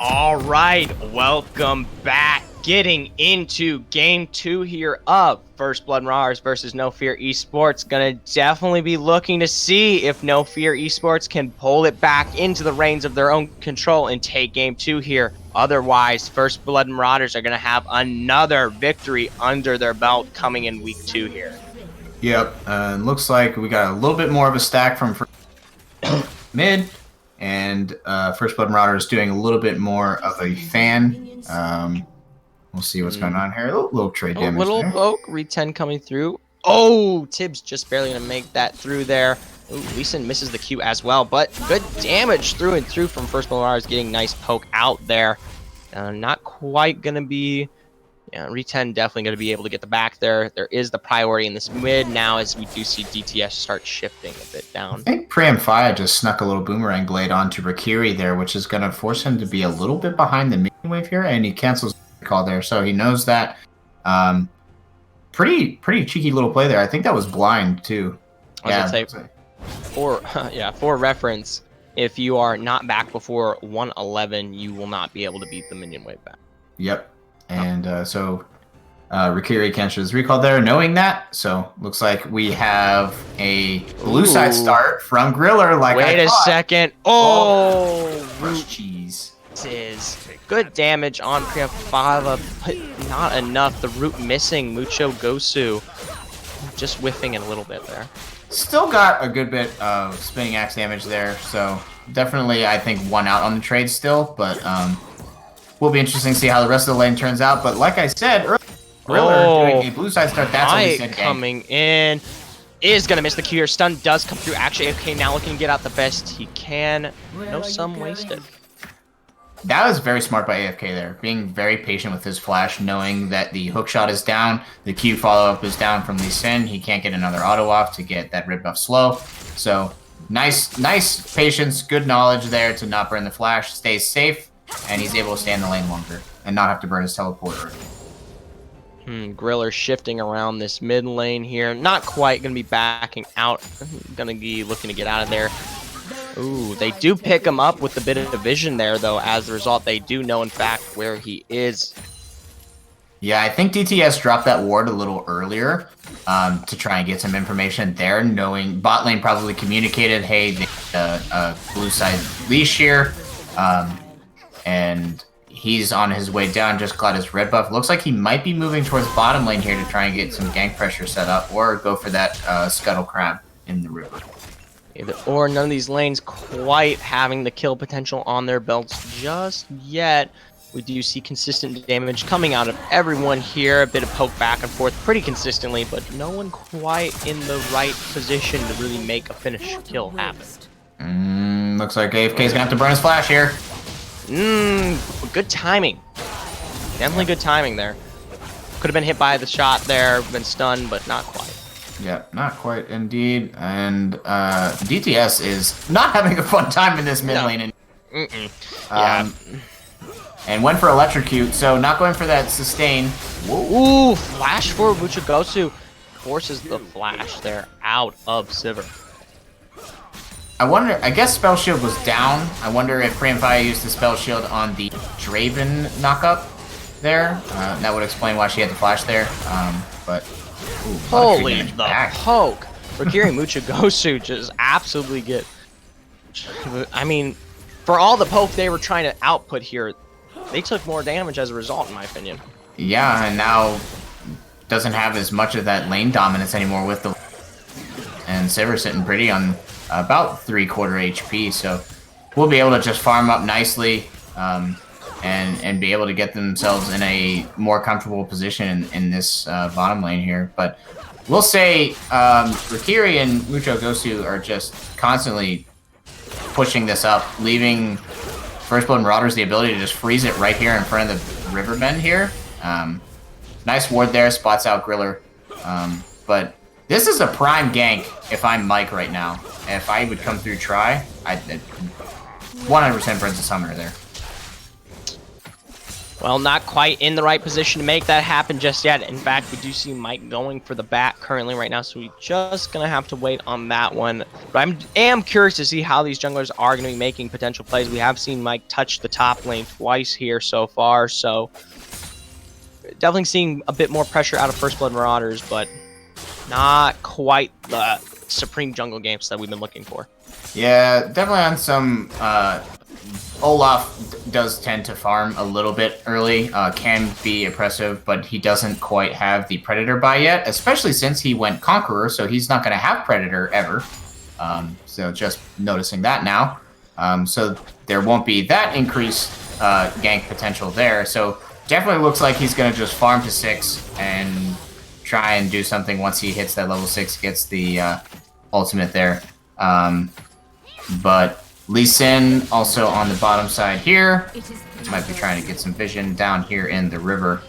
All right, welcome back. Getting into game 2 here of First Blood Marauders versus No Fear eSports. Gonna definitely be looking to see if No Fear eSports can pull it back into the reins of their own control and take game 2 here. Otherwise, First Blood Marauders are gonna have another victory under their belt coming in week 2 here. Yep, looks like we got a little bit more of a stack from mid, and First Blood Marauders doing a little bit more of a fan. We'll see what's going on here. A little trade damage little there. poke, re-10 coming through. Oh, Tibbs just barely going to make that through there. Ooh, Leeson misses the Q as well, but good damage through and through from First Blood Marauders, getting nice poke out there. Not quite going to be... Yeah, re-10 definitely going to be able to get the back there. There is the priority in this mid now as we do see DTS start shifting a bit down. I think Priamphia just snuck a little boomerang blade onto Rakiri there, which is going to force him to be a little bit behind the mid wave here, and he cancels the call there, so he knows that. Pretty cheeky little play there. I think that was blind too. I was going to say, for reference, if you are not back before 111, you will not be able to beat the minion wave back. Yep. And so Rakiri cancels his recall there, knowing that. So looks like we have a blue side start from Griller. Like Wait a second. Oh, root cheese. Is good damage on Priamphia, but not enough. The root missing. Mucho Gosu just whiffing it a little bit there. Still got a good bit of spinning axe damage there. So definitely, I think, one out on the trade still, but will be interesting to see how the rest of the lane turns out. But like I said earlier, Griller doing a blue side start. That's what we said. Coming in is gonna miss the Q here. Stun does come through. Actually, AFK now looking to get out the best he can. No sum wasted. That was very smart by AFK there, being very patient with his flash, knowing that the hook shot is down, the Q follow-up is down from Lee Sin. He can't get another auto off to get that red buff slow. So nice patience, good knowledge there to not burn the flash, stays safe, and he's able to stay in the lane longer and not have to burn his teleporter. Griller shifting around this mid lane here. Not quite going to be backing out. Going to be looking to get out of there. Ooh, they do pick him up with a bit of vision there, though. As a result, they do know, in fact, where he is. Yeah, I think DTS dropped that ward a little earlier to try and get some information there, knowing bot lane probably communicated, hey, the blue side leash here. And he's on his way down, just got his red buff. Looks like he might be moving towards bottom lane here to try and get some gank pressure set up, or go for that scuttle crab in the river. Either or, none of these lanes quite having the kill potential on their belts just yet. We do see consistent damage coming out of everyone here. A bit of poke back and forth pretty consistently, but no one quite in the right position to really make a finish kill happen. Looks like AFK's gonna have to burn his flash here. Good timing. Definitely good timing there. Could have been hit by the shot there, been stunned, but not quite. Yeah, not quite indeed. And DTS is not having a fun time in this mid lane. Yeah. And went for electrocute, so not going for that sustain. Whoa. Ooh, flash for Muchogosu. Forces the flash there out of Sivir. I wonder, I guess Spell Shield was down. I wonder if Priamphia used the Spell Shield on the Draven knockup there. That would explain why she had the flash there. But ooh, holy the poke! Rakiri Muchogosu just absolutely get. I mean, for all the poke they were trying to output here, they took more damage as a result, in my opinion. Yeah, and now doesn't have as much of that lane dominance anymore with the. And Sivir sitting pretty on about 3/4 HP, so we'll be able to just farm up nicely and be able to get themselves in a more comfortable position in this bottom lane here. But we'll say Rakiri and Muchogosu are just constantly pushing this up, leaving First Blood Marauders the ability to just freeze it right here in front of the river bend here. Nice ward there, spots out Griller. But this is a prime gank if I'm Mike right now. If I would come through try, I'd 100% burns the summoner there. Well, not quite in the right position to make that happen just yet. In fact, we do see Mike going for the back currently right now, so we're just going to have to wait on that one. But I am curious to see how these junglers are going to be making potential plays. We have seen Mike touch the top lane twice here so far, so definitely seeing a bit more pressure out of First Blood Marauders, but not quite the supreme jungle games that we've been looking for. Yeah, definitely on some... Olaf does tend to farm a little bit early, can be oppressive, but he doesn't quite have the Predator buy yet, especially since he went Conqueror, so he's not going to have Predator ever. So just noticing that now. So there won't be that increased gank potential there. So definitely looks like he's going to just farm to 6 and try and do something once he hits that level 6, gets the ultimate there. But Lee Sin also on the bottom side here. Might be trying to get some vision down here in the river.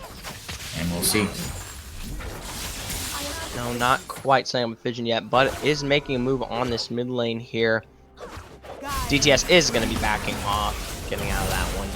And we'll see. No, not quite setting up vision yet, but is making a move on this mid lane here. DTS is going to be backing off, getting out of that one.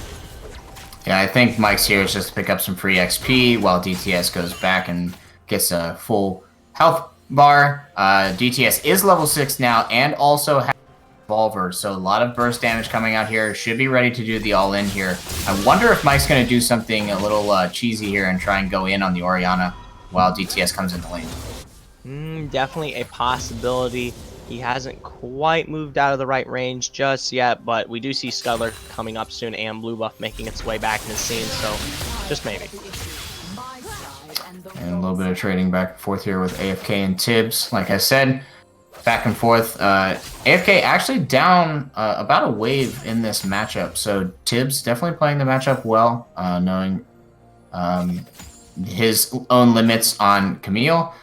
Yeah, I think Mike's here is just to pick up some free XP while DTS goes back and gets a full health bar. DTS is level 6 now and also has Revolver, so a lot of burst damage coming out here. Should be ready to do the all-in here. I wonder if Mike's going to do something a little cheesy here and try and go in on the Orianna while DTS comes into lane. Definitely a possibility. He hasn't quite moved out of the right range just yet, but we do see Scuttler coming up soon and Blue Buff making its way back in the scene, so just maybe. And a little bit of trading back and forth here with AFK and Tibbs. Like I said, back and forth. AFK actually down about a wave in this matchup, so Tibbs definitely playing the matchup well, knowing his own limits on Camille.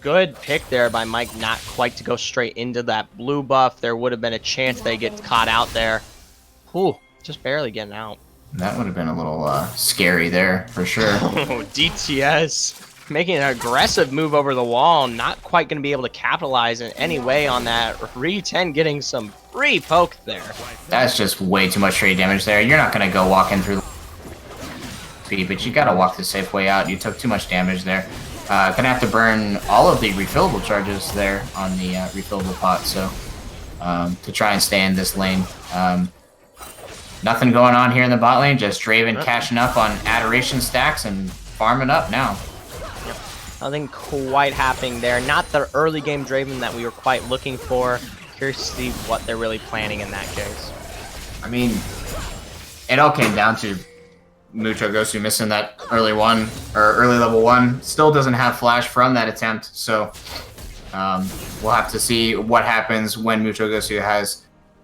Good pick there by Mike, not quite to go straight into that blue buff. There would have been a chance they get caught out there. Ooh, just barely getting out. That would have been a little scary there, for sure. Oh, DTS making an aggressive move over the wall. Not quite going to be able to capitalize in any way on that. Re-10 getting some free poke there. That's just way too much trade damage there. You're not going to go walking through speed, but you got to walk the safe way out. You took too much damage there. Gonna have to burn all of the refillable charges there on the refillable pot, so to try and stay in this lane. Nothing going on here in the bot lane, just Draven cashing up on adoration stacks and farming up now. Yep. Nothing quite happening there. Not the early game Draven that we were quite looking for. Curious to see what they're really planning in that case. I mean, it all came down to Mucho Gosu missing that early level 1. Still doesn't have flash from that attempt, so we'll have to see what happens when Mucho Gosu has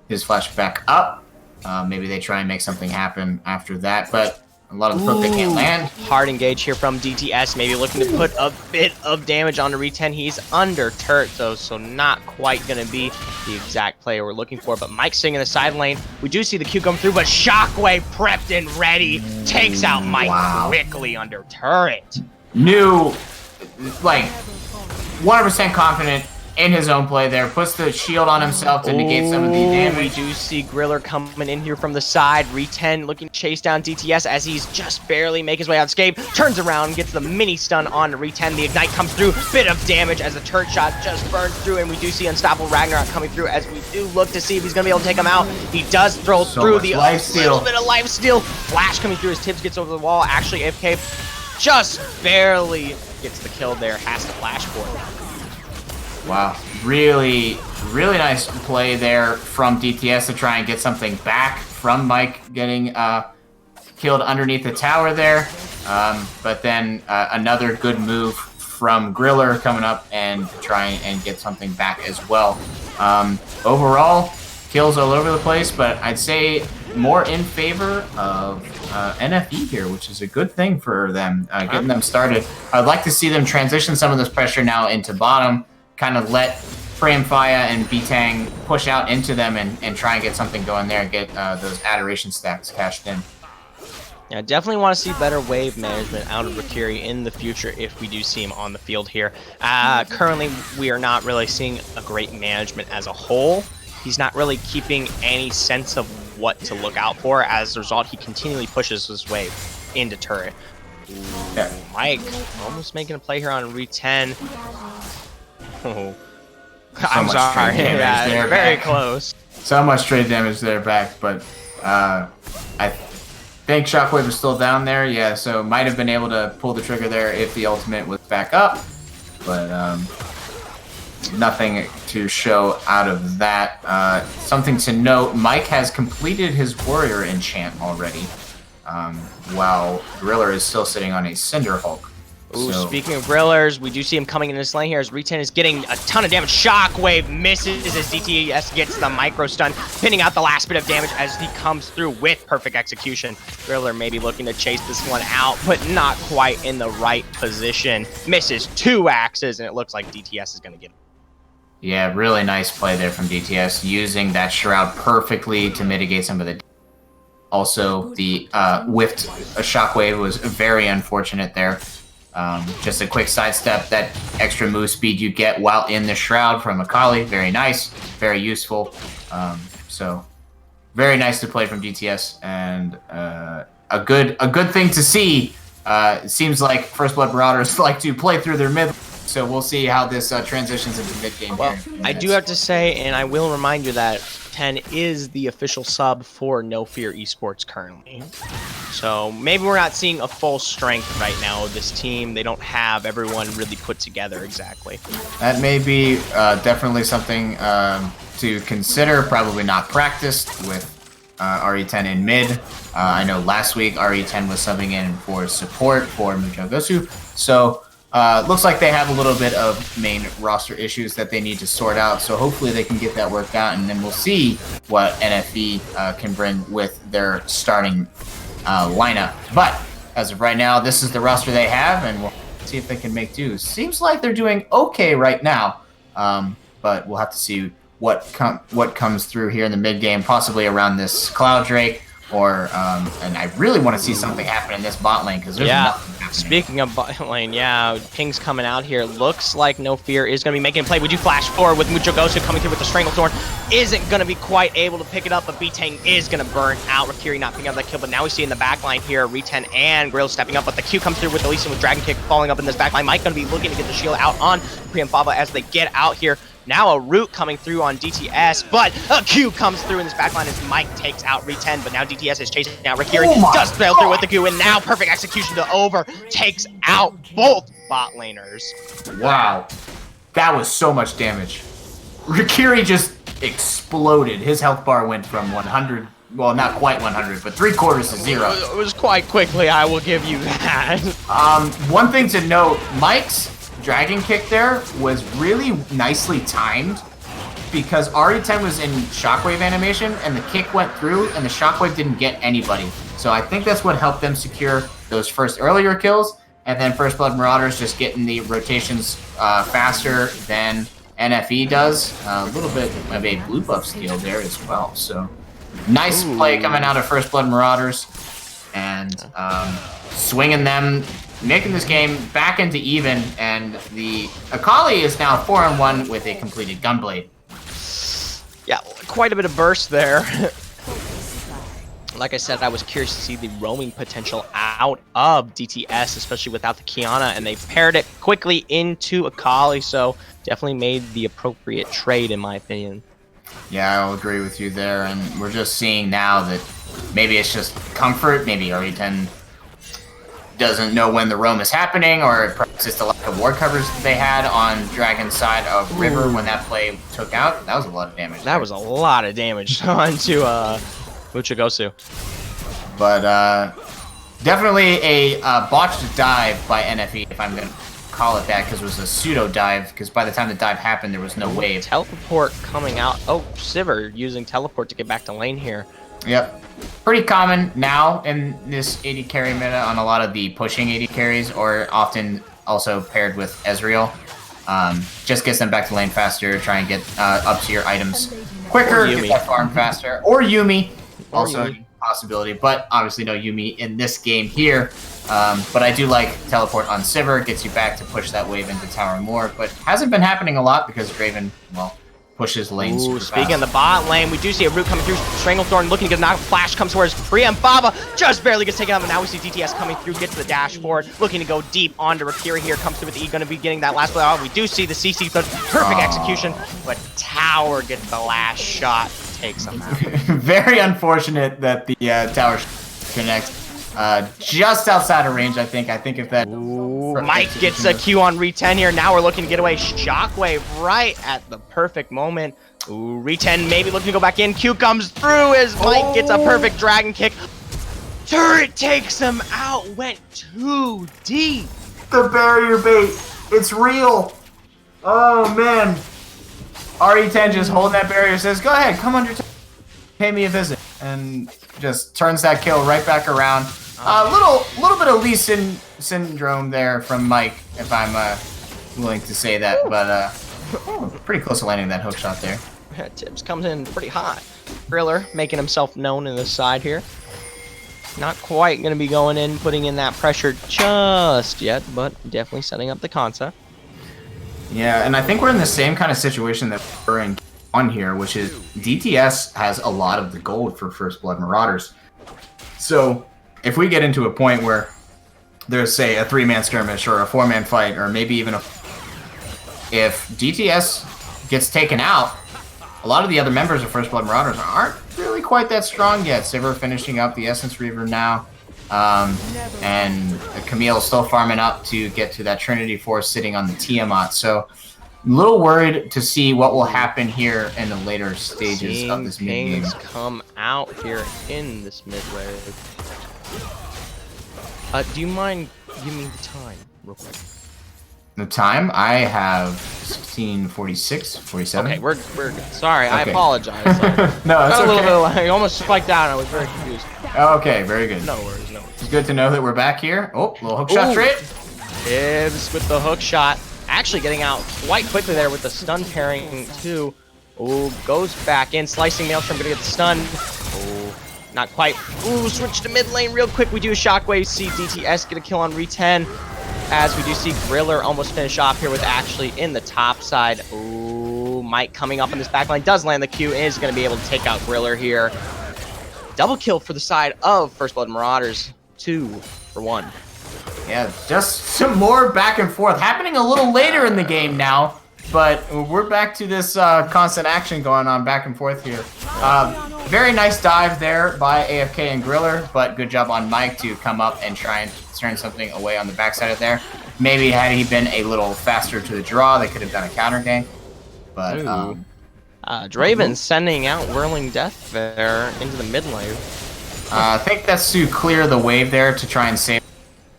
his flash back up. Maybe they try and make something happen after that, but a lot of the poke they can't land. Hard engage here from DTS, maybe looking to put a bit of damage on the Re-10. He's under turret though, so not quite going to be the exact player we're looking for. But Mike's sitting in the side lane. We do see the Q come through, but Shockwave prepped and ready. Takes out Mike quickly under turret. New, like, 100% confident in his own play there. Puts the shield on himself to negate some of the damage. We do see Griller coming in here from the side. Re-10 looking to chase down DTS as he's just barely making his way out escape. Turns around, gets the mini stun on Re-10. The Ignite comes through. Bit of damage as the turret shot just burns through, and we do see Unstoppable Ragnarok coming through as we do look to see if he's going to be able to take him out. He does throw through the little bit of life steal. Flash coming through as Tibbs gets over the wall. Actually, AFK just barely gets the kill there. Has to flash for it. Wow, really nice play there from DTS to try and get something back from Mike getting killed underneath the tower there. But then another good move from Griller coming up and trying and get something back as well. Overall, kills all over the place, but I'd say more in favor of NFE here, which is a good thing for them, getting them started. I'd like to see them transition some of this pressure now into bottom, kind of let Fire and B-Tang push out into them and try and get something going there and get those adoration stacks cashed in. Yeah, definitely want to see better wave management out of Rakiri in the future if we do see him on the field here. Currently, we are not really seeing a great management as a whole. he's not really keeping any sense of what to look out for. As a result, he continually pushes his way into turret. Ooh, Yeah. Mike almost making a play here on Re10. Oh. I'm much sorry. trade damage Yeah, there, very back. close. So much trade damage there back, but I think Shockwave is still down there. Yeah, so might have been able to pull the trigger there if the ultimate was back up, but nothing to show out of that. Something to note, Mike has completed his warrior enchant already, while Griller is still sitting on a Cinder Hulk. Ooh, So- speaking of grillers, we do see him coming in this lane here as Re10 is getting a ton of damage. Shockwave misses as DTS gets the micro stun, pinning out the last bit of damage as he comes through with perfect execution. Griller maybe looking to chase this one out, but not quite in the right position. Misses 2 axes, and it looks like DTS is going to get. Yeah, really nice play there from DTS, using that Shroud perfectly to mitigate some of the. Also, the whiffed Shockwave was very unfortunate there. Just a quick sidestep, that extra move speed you get while in the Shroud from Akali, very nice, very useful. So, very nice to play from DTS, and a good thing to see. It seems like First Blood Marauders like to play through their mid. So we'll see how this transitions into mid-game. Well, I do have to say, and I will remind you that 10 is the official sub for No Fear Esports currently. So maybe we're not seeing a full strength right now of this team. They don't have everyone really put together exactly. That may be definitely something to consider. Probably not practiced with RE10 in mid. I know last week RE10 was subbing in for support for Muchogosu. So looks like they have a little bit of main roster issues that they need to sort out. So hopefully they can get that worked out, and then we'll see what NFE can bring with their starting lineup. But as of right now, this is the roster they have, and we'll see if they can make do. Seems like they're doing okay right now, but we'll have to see what comes through here in the mid game, possibly around this Cloud Drake, or and I really want to see something happen in this bot lane because there's nothing happening. Speaking of bot lane, yeah, Ping's coming out here. Looks like No Fear is going to be making a play. Would you flash forward with Muchogosu coming through with the Stranglethorn? Isn't going to be quite able to pick it up, but B-Tang is going to burn out. Rakiri not picking up that kill, but now we see in the back line here, Re10 and Grill stepping up, but the Q comes through with Elysian with Dragon Kick falling up in this back line. Mike going to be looking to get the shield out on Priam Fava as they get out here. Now a root coming through on DTS, but a Q comes through in this backline as Mike takes out Re10, but now DTS is chasing out Rakiri. Does fail through with the Q, and now perfect execution to over takes out both bot laners. Wow, that was so much damage. Rakiri just exploded. His health bar went from 100, well, not quite 100, but 3/4 to 0. It was quite quickly, I will give you that. One thing to note, Mike's Dragon Kick there was really nicely timed because RE10 was in Shockwave animation and the kick went through and the Shockwave didn't get anybody. So I think that's what helped them secure those first earlier kills, and then First Blood Marauders just getting the rotations faster than NFE does. A little bit of a blue buff steal there as well. So nice play coming out of First Blood Marauders, and swinging them, making this game back into even, and the Akali is now 4-on-1 with a completed Gunblade. Yeah, quite a bit of burst there. Like I said, I was curious to see the roaming potential out of DTS, especially without the Kiana, and they paired it quickly into Akali, so definitely made the appropriate trade, in my opinion. Yeah, I'll agree with you there, and we're just seeing now that maybe it's just comfort, maybe RE10 doesn't know when the roam is happening, or perhaps it's the lack of ward coverage that they had on Dragon's side of River when that play took out. That was a lot of damage. That was a lot of damage onto Muchogosu. But definitely a botched dive by NFE, if I'm going to call it that, because it was a pseudo dive, because by the time the dive happened, there was no wave. Teleport coming out. Oh, Sivir using teleport to get back to lane here. Yep. Pretty common now in this AD carry meta on a lot of the pushing AD carries, or often also paired with Ezreal. Just gets them back to lane faster, try and get up to your items quicker, get that farm faster. Or Yuumi, also a possibility, but obviously no Yuumi in this game here. But I do like teleport on Sivir, gets you back to push that wave into tower more, but hasn't been happening a lot because Draven, well, pushes lanes. Ooh, speaking of the bot lane, we do see a root coming through. Stranglethorn looking to get a knock. Flash comes towards Preempt. Baba just barely gets taken out, but now we see DTS coming through, gets the dashboard, looking to go deep onto Rakiri here. Comes through with E, going to be getting that last play out. We do see the CC, but perfect execution, but Tower gets the last shot, takes him out. Very unfortunate that the tower connects just outside of range, I think. I think if that... Ooh, Mike gets a Q on Re-10 here. Now we're looking to get away. Shockwave right at the perfect moment. Ooh, Re-10 maybe looking to go back in. Q comes through as Mike gets a perfect dragon kick. Turret takes him out. Went too deep. The barrier bait. It's real. Oh, man. RE10 just holding that barrier, says, go ahead, come under, pay me a visit. And just turns that kill right back around. Little bit of Lee syndrome there from Mike, if I'm willing to say that. But pretty close to landing that hook shot there. Tibbs comes in pretty hot. Griller making himself known in the side here. Not quite going to be going in, putting in that pressure just yet, but definitely setting up the concept. Yeah, and I think we're in the same kind of situation that we're in on here, which is DTS has a lot of the gold for First Blood Marauders. So if we get into a point where there's, say, a 3-man skirmish or a 4-man fight, or maybe even if DTS gets taken out, a lot of the other members of First Blood Marauders aren't really quite that strong yet. Sivir finishing up the Essence Reaver now, and Camille still farming up to get to that Trinity Force sitting on the Tiamat. So a little worried to see what will happen here in the later stages of this mid-game. Come out here in this mid-wave. Do you mind giving me the time real quick? The time? I have 16:46, 47. Okay, we're good. Sorry, I Okay. apologize. No, it's got a little okay. bit of, I almost spiked out and I was very confused. Okay, very good. No worries, no worries. It's good to know that we're back here. Oh, little hook shot Ooh. straight. Tibbs with the hook shot. Actually getting out quite quickly there with the stun pairing too. Ooh, goes back in. Slicing Maelstrom, gonna get the stun. Ooh, not quite. Ooh, switch to mid lane real quick. We do a shockwave. See DTS get a kill on Re-10. As we do see Griller almost finish off here with actually in the top side. Ooh, Mike coming up on this back line. Does land the Q. Is going to be able to take out Griller here. Double kill for the side of First Blood Marauders. 2 for 1. Yeah, just some more back and forth happening a little later in the game now, but we're back to this constant action going on back and forth here. Very nice dive there by AFK and Griller, but good job on Mike to come up and try and turn something away on the backside of there. Maybe had he been a little faster to the draw, they could have done a counter gank. But Draven sending out Whirling Death there into the mid lane. I think that's to clear the wave there to try and save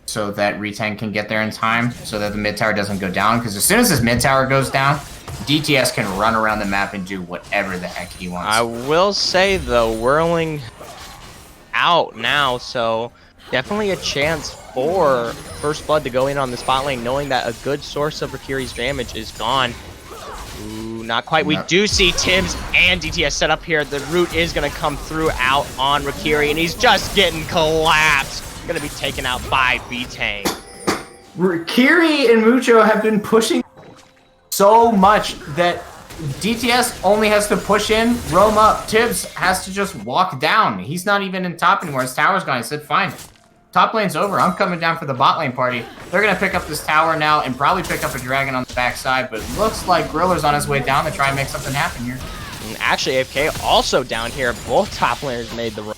so that Re-10 can get there in time so that the mid tower doesn't go down. Because as soon as this mid tower goes down, DTS can run around the map and do whatever the heck he wants. I will say though, Whirling out now, so definitely a chance for First Blood to go in on the spot lane, knowing that a good source of Rakiri's damage is gone. Ooh, not quite. We do see Tibbs and DTS set up here. The root is going to come through out on Rakiri, and he's just getting collapsed. Going to be taken out by B-Tang. Rakiri and Mucho have been pushing so much that DTS only has to push in, roam up. Tibbs has to just walk down. He's not even in top anymore. His tower's gone. He said, fine. Top lane's over. I'm coming down for the bot lane party. They're going to pick up this tower now and probably pick up a dragon on the backside, but it looks like Griller's on his way down to try and make something happen here. And actually, AFK also down here. Both top laners made the run.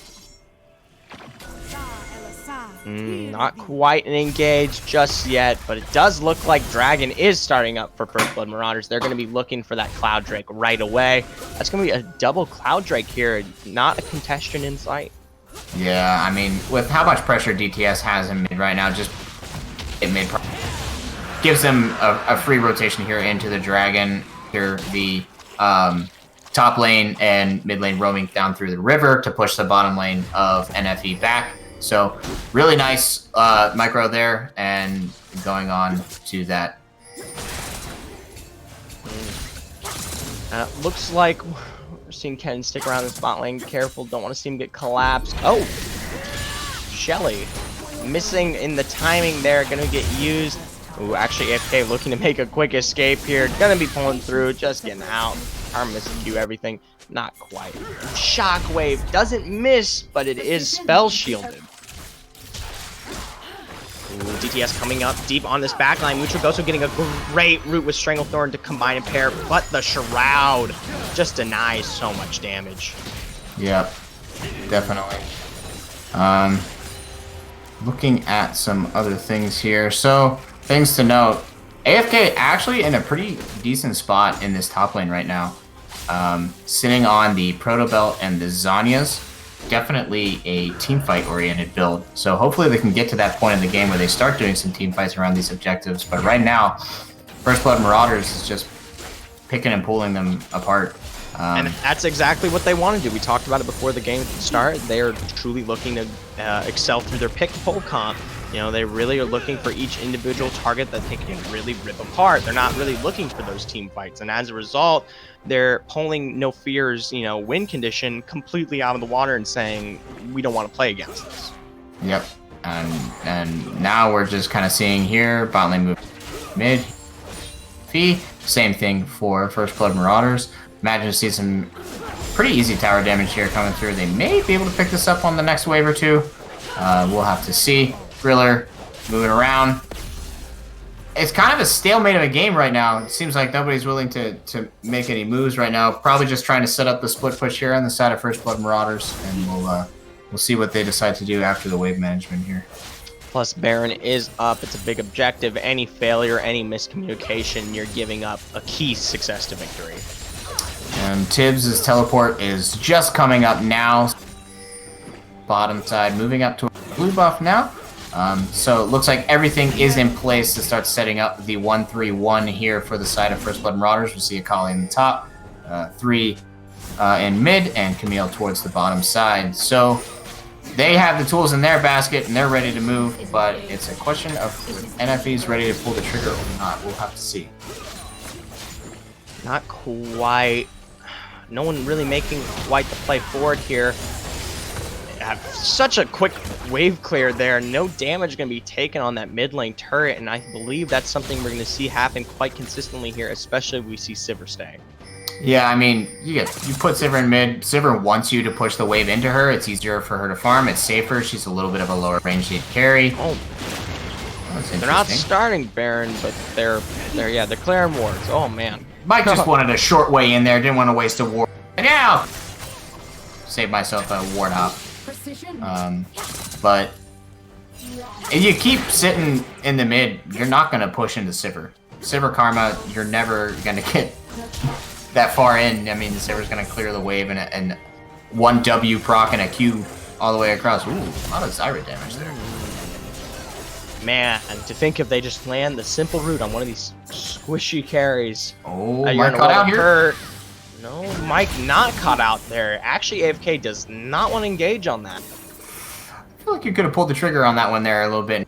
Not quite an engage just yet, but it does look like Dragon is starting up for First Blood Marauders. They're going to be looking for that Cloud Drake right away. That's going to be a double Cloud Drake here, not a contestant in sight. Yeah, I mean, with how much pressure DTS has in mid right now, just it mid gives them a free rotation here into the Dragon. Here, the top lane and mid lane roaming down through the river to push the bottom lane of NFE back. So really nice micro there, and going on to that. Looks like we're seeing Ken stick around the spot lane. Careful, don't want to see him get collapsed. Oh, Shelly missing in the timing there, gonna get used. Ooh, actually AFK looking to make a quick escape here. Gonna be pulling through, just getting out. Karma miscue everything. Not quite. Shockwave doesn't miss, but it is spell shielded. Ooh, DTS coming up deep on this backline. Mutrogoso getting a great root with Stranglethorn to combine and pair, but the Shroud just denies so much damage. Yep, definitely. Looking at some other things here. So, things to note. AFK actually in a pretty decent spot in this top lane right now. Sitting on the Proto Belt and the Zanyas. Definitely a team fight oriented build. So hopefully they can get to that point in the game where they start doing some team fights around these objectives. But right now, First Blood Marauders is just picking and pulling them apart. And that's exactly what they want to do. We talked about it before the game started. They are truly looking to excel through their pick-pull comp. You know, they really are looking for each individual target that they can really rip apart. They're not really looking for those team fights. And as a result, they're pulling No Fear's, you know, win condition completely out of the water and saying, we don't want to play against this. Yep. And now we're just kind of seeing here, bot lane move mid. Fee, same thing for First Blood Marauders. Imagine to see some pretty easy tower damage here coming through. They may be able to pick this up on the next wave or two. We'll have to see. Thriller moving around. It's kind of a stalemate of a game right now. It seems like nobody's willing to make any moves right now. Probably just trying to set up the split push here on the side of First Blood Marauders, and we'll see what they decide to do after the wave management here. Plus, Baron is up. It's a big objective. Any failure, any miscommunication, you're giving up a key success to victory. And Tibbs' teleport is just coming up now. Bottom side, moving up to a blue buff now. So it looks like everything is in place to start setting up the 1-3-1 here for the side of First Blood Marauders. We'll see Akali in the top, 3 in mid, and Camille towards the bottom side. So they have the tools in their basket and they're ready to move, but it's a question of if NFE's ready to pull the trigger or not. We'll have to see. Not quite. No one really making quite the play forward here. Have such a quick wave clear there. No damage going to be taken on that mid lane turret, and I believe that's something we're going to see happen quite consistently here, especially if we see Sivir stay. Yeah, I mean, you put Sivir in mid. Sivir wants you to push the wave into her. It's easier for her to farm. It's safer. She's a little bit of a lower range to carry. Oh, they're not starting Baron, but they're clearing wards. Oh man, Mike just wanted a short way in there. Didn't want to waste a ward. Now, save myself a ward hop. But if you keep sitting in the mid, you're not going to push into Sivir. Sivir Karma, you're never going to get that far in. I mean, Sivir's going to clear the wave and 1 W proc and a Q all the way across. Ooh, a lot of Zyra damage there. Man, to think if they just land the simple root on one of these squishy carries. Oh, Mike Mike caught out here? No, Mike not caught out there. Actually, AFK does not want to engage on that. I feel like you could have pulled the trigger on that one there a little bit.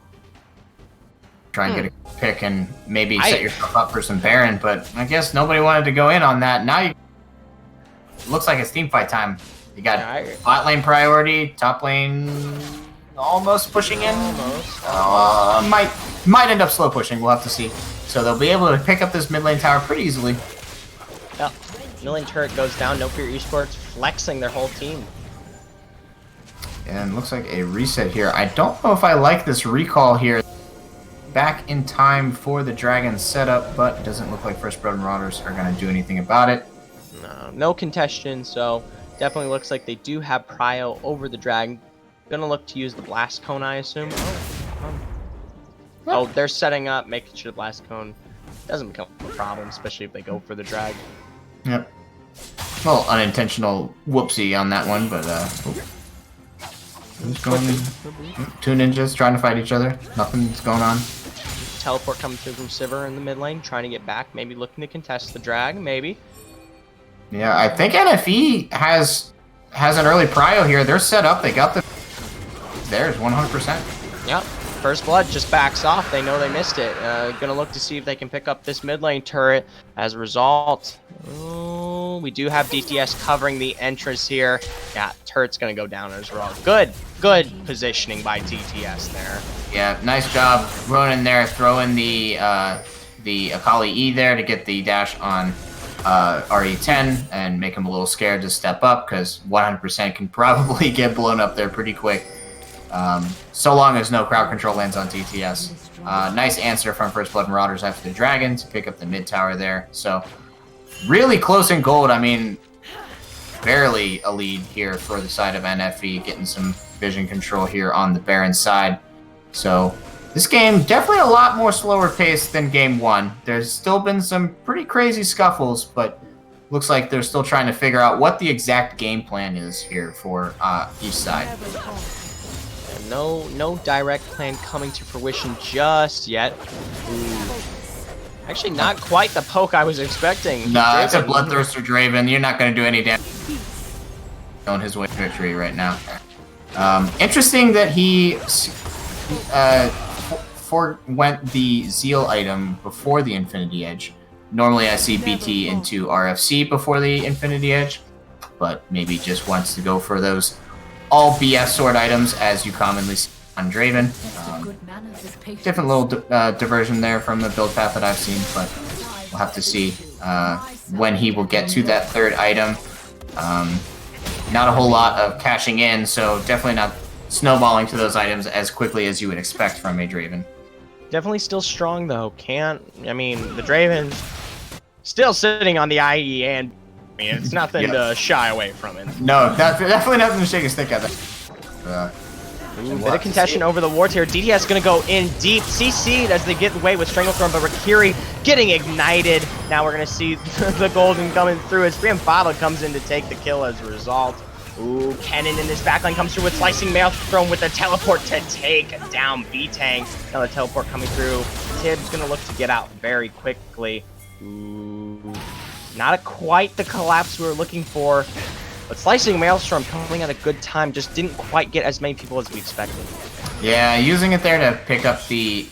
Try and get a pick and maybe set yourself up for some Baron, but I guess nobody wanted to go in on that. Now you looks like it's team fight time. You got bot lane priority, top lane almost pushing in. Almost. Might end up slow pushing. We'll have to see. So they'll be able to pick up this mid lane tower pretty easily. Yep. Mid lane turret goes down. No Fear eSports flexing their whole team. And looks like a reset here. I don't know if I like this recall here. Back in time for the Dragon setup, but it doesn't look like First Blood Marauders are going to do anything about it. No contestation, so definitely looks like they do have prio over the Dragon. Gonna look to use the Blast Cone, I assume. Oh, they're setting up, making sure the Blast Cone doesn't become a problem, especially if they go for the drag. Yep. Well, unintentional whoopsie on that one, but who's going? 2 ninjas trying to fight each other. Nothing's going on. Teleport coming through from Sivir in the mid lane, trying to get back, maybe looking to contest the drag, maybe. Yeah, I think NFE has an early prio here. They're set up. They got the. There's 100%. Yep. First Blood just backs off. They know they missed it. Gonna look to see if they can pick up this mid lane turret. As a result, we do have DTS covering the entrance here. Yeah, turret's gonna go down as well. Good positioning by DTS there. Yeah, nice job running in there, throwing the Akali E there to get the dash on RE10 and make him a little scared to step up, because 100% can probably get blown up there pretty quick. So long as no crowd control lands on DTS. Nice answer from First Blood Marauders after the Dragon to pick up the mid tower there. So really close in gold. I mean, barely a lead here for the side of NFE, getting some vision control here on the Baron side. So this game definitely a lot more slower paced than game 1. There's still been some pretty crazy scuffles, but looks like they're still trying to figure out what the exact game plan is here for each side. No direct plan coming to fruition just yet. Ooh. Actually, not quite the poke I was expecting. No, it's a Bloodthirster Draven. You're not going to do any damage on his way to victory right now. Interesting that he forwent the Zeal item before the Infinity Edge. Normally I see BT into RFC before the Infinity Edge, but maybe just wants to go for those all BF sword items as you commonly see on Draven. Different little diversion there from the build path that I've seen, but we'll have to see when he will get to that third item. Not a whole lot of cashing in, so definitely not snowballing to those items as quickly as you would expect from a Draven. Definitely still strong though. I mean, the Draven's still sitting on the IE, and I mean, it's nothing to shy away from it. No, definitely nothing to shake a stick at. Bit of contention over the wards here. DTS gonna go in deep. CC'd as they get away with Stranglethorn, but Rikiri getting ignited. Now we're gonna see the golden coming through as Brian Baba comes in to take the kill as a result. Ooh, Kennen in his backline comes through with Slicing Maelstrom with a teleport to take down B-Tang. Now the teleport coming through. Tibbs gonna look to get out very quickly. Ooh, not quite the collapse we were looking for. But Slicing Maelstrom coming at a good time, just didn't quite get as many people as we expected. Yeah, using it there to pick up the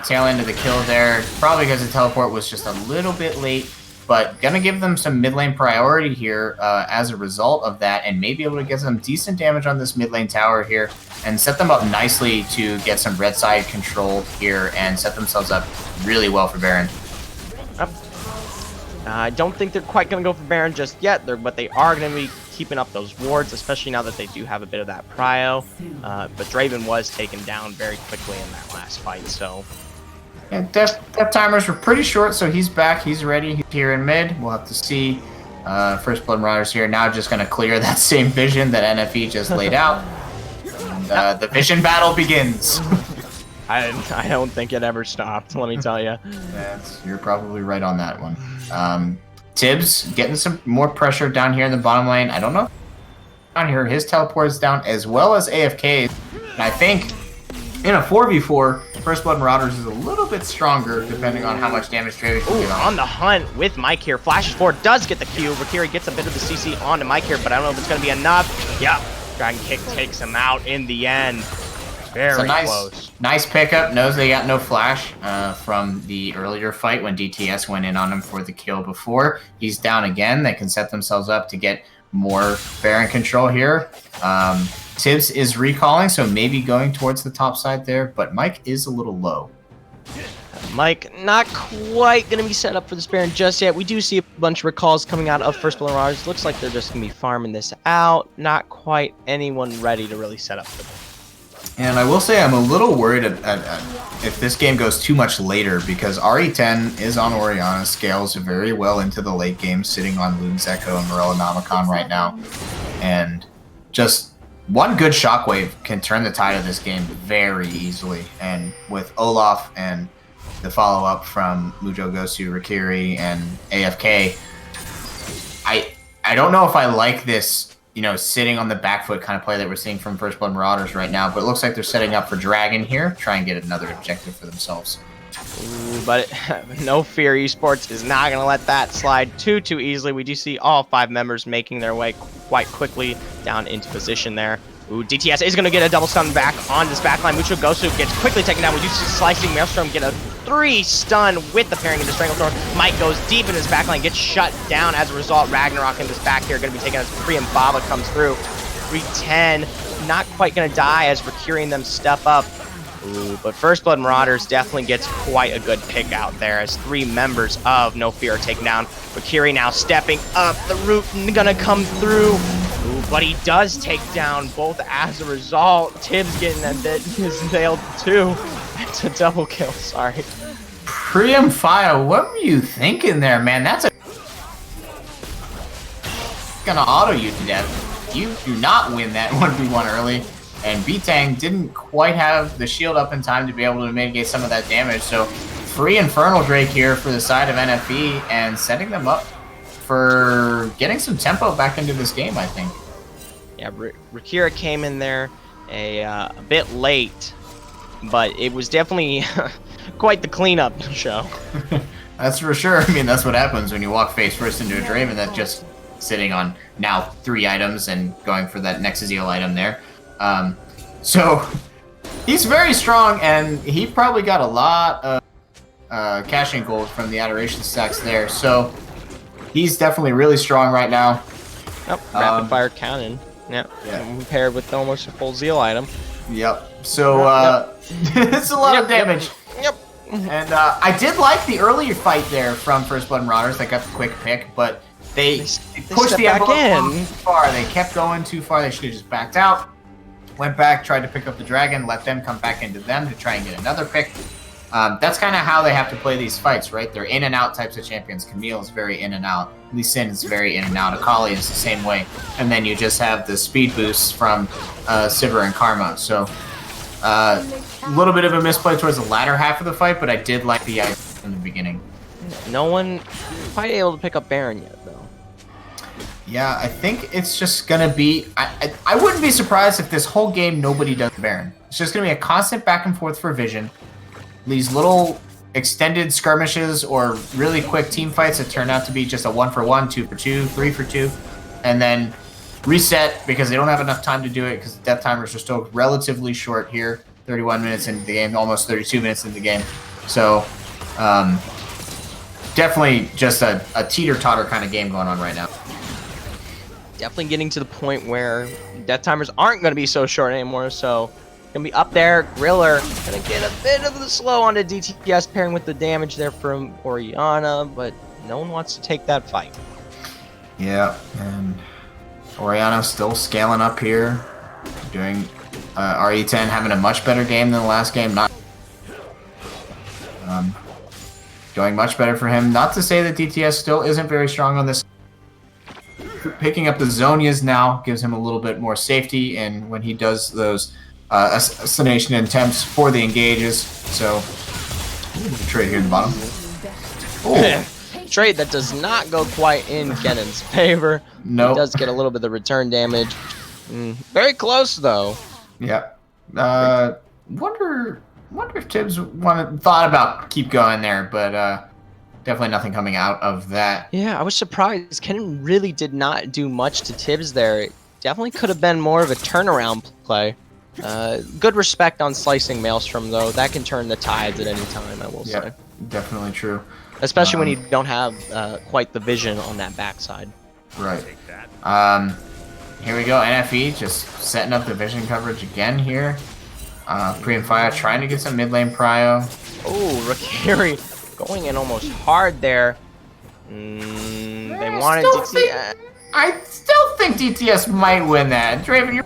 tail end of the kill there, probably because the teleport was just a little bit late, but gonna give them some mid lane priority here as a result of that, and maybe able to get some decent damage on this mid lane tower here, and set them up nicely to get some red side control here, and set themselves up really well for Baron. I don't think they're quite going to go for Baron just yet, but they are going to be keeping up those wards, especially now that they do have a bit of that prio. But Draven was taken down very quickly in that last fight, so... Yeah, death timers were pretty short, so he's back, he's ready, he's here in mid. We'll have to see. First Blood Marauders here, now just going to clear that same vision that NFE just laid out. And, the vision battle begins. I don't think it ever stopped, let me tell you. You're probably right on that one. Tibbs getting some more pressure down here in the bottom lane. I don't know. Down here, his teleport is down as well as AFK. And I think in a 4v4, First Blood Marauders is a little bit stronger depending on how much damage Draven can get on the hunt with Mike here. Flashes forward, does get the Q. Rikiri gets a bit of the CC onto Mike here, but I don't know if it's going to be enough. Yeah, Dragon Kick takes him out in the end. Very close. Nice pickup. Knows they got no flash from the earlier fight when DTS went in on him for the kill before. He's down again. They can set themselves up to get more Baron control here. Tibbs is recalling, so maybe going towards the top side there, but Mike is a little low. Mike not quite going to be set up for this Baron just yet. We do see a bunch of recalls coming out of First Blood Marauders. Looks like they're just going to be farming this out. Not quite anyone ready to really set up for them. And I will say I'm a little worried if this game goes too much later, because RE10 is on Orianna, scales very well into the late game, sitting on Loon's Echo and Morellonomicon right now. And just one good shockwave can turn the tide of this game very easily. And with Olaf and the follow-up from Mujo Gosu, Rikiri, and AFK, I don't know if I like this, you know, sitting on the back foot kind of play that we're seeing from First Blood Marauders right now, but it looks like they're setting up for Dragon here, try and get another objective for themselves. Ooh, but no fear, eSports is not going to let that slide too easily. We do see all 5 members making their way quite quickly down into position there. Ooh, DTS is going to get a double stun back on this backline. Mucho Gosu gets quickly taken down. We do see Slicing Maelstrom get a 3 stun with the pairing into Stranglethorn. Mike goes deep in his backline, gets shut down as a result. Ragnarok in this back here going to be taken as Free and Baba comes through. 310, not quite going to die as Rikiri and them step up. Ooh, but First Blood Marauders definitely gets quite a good pick out there as 3 members of No Fear are taken down. Vakiri now stepping up, the root gonna come through. Ooh, but he does take down both as a result. Tibbs getting a bit nailed too. It's a double kill, sorry. Priam Fire, what were you thinking there, man? That's a gonna auto you to death. You do not win that 1v1 early. And B-Tang didn't quite have the shield up in time to be able to mitigate some of that damage. So free Infernal Drake here for the side of NFE and setting them up for getting some tempo back into this game, I think. Yeah, Rakira came in there a bit late, but it was definitely quite the cleanup show. That's for sure. I mean, that's what happens when you walk face first into a Draven that's just sitting on now 3 items and going for that next Azeel item there. So he's very strong, and he probably got a lot of caching gold from the Adoration stacks there. So he's definitely really strong right now. Yep, rapid fire cannon. Yep. Yeah. Paired with almost a full Zeal item. Yep. So it's a lot of damage. Yep. And I did like the earlier fight there from First Blood Marauders that got the quick pick, but they pushed the envelope too far. They kept going too far. They should have just backed out. Went back, tried to pick up the dragon, let them come back into them to try and get another pick. That's kind of how they have to play these fights, right? They're in and out types of champions. Camille is very in and out. Lee Sin is very in and out. Akali is the same way. And then you just have the speed boosts from Sivir and Karma. So a little bit of a misplay towards the latter half of the fight, but I did like the idea from the beginning. No one quite able to pick up Baron yet, though. Yeah, I think it's just gonna be. I wouldn't be surprised if this whole game nobody does Baron. It's just gonna be a constant back and forth for Vision. These little extended skirmishes or really quick team fights that turn out to be just a 1-for-1, 2-for-2, 3-for-2, and then reset because they don't have enough time to do it because the death timers are still relatively short here. 31 minutes into the game, almost 32 minutes into the game. So definitely just a teeter-totter kind of game going on right now. Definitely getting to the point where death timers aren't going to be so short anymore, so going to be up there. Griller going to get a bit of the slow onto DTS pairing with the damage there from Orianna, but no one wants to take that fight. Yeah, and Orianna still scaling up here, doing RE10 having a much better game than the last game. Not going much better for him. Not to say that DTS still isn't very strong on this. Picking up the Zonias now gives him a little bit more safety, and when he does those assassination attempts for the engages. So, trade here in the bottom. Trade that does not go quite in Kennan's favor. No, He does get a little bit of the return damage. Very close though. Yeah. Wonder if Tibbs thought about keep going there, but definitely nothing coming out of that. Yeah, I was surprised. Kenan really did not do much to Tibbs there. It definitely could have been more of a turnaround play. Good respect on slicing Maelstrom, though. That can turn the tides at any time, I will say. Definitely true. Especially when you don't have quite the vision on that backside. Right. Here we go. NFE just setting up the vision coverage again here. Priam Fire trying to get some mid lane prio. Oh, Rakiri going in almost hard there. They wanted DTS. I still think DTS might win that. Draven, you're...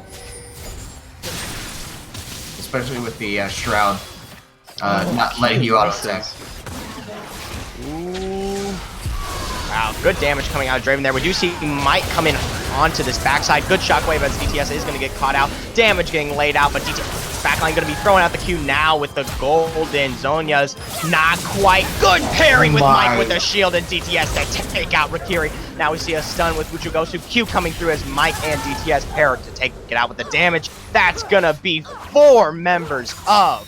Especially with the Shroud not letting you auto-attack. Ooh. Wow, good damage coming out of Draven there. We do see he might come in onto this backside. Good shockwave as DTS is going to get caught out. Damage getting laid out, but DTS backline going to be throwing out the Q now with the golden Zonias. Not quite. Good pairing with Mike with the shield and DTS to take out Rakiri. Now we see a stun with Uchigosu. Q coming through as Mike and DTS pair to take it out with the damage. That's going to be 4 members of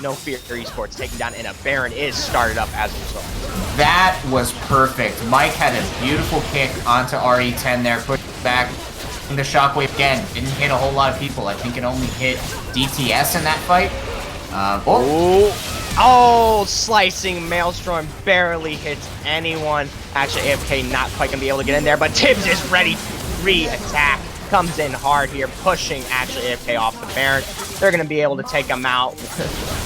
No Fear eSports taken down, and a Baron is started up as a result. That was perfect. Mike had a beautiful kick onto RE10 there, pushed back. The shockwave again didn't hit a whole lot of people. I think it only hit DTS in that fight. Oh, slicing Maelstrom barely hits anyone. Actually, AFK not quite gonna be able to get in there, but Tibbs is ready to re-attack. Comes in hard here, pushing actually AFK off the Baron. they're going to be able to take him out.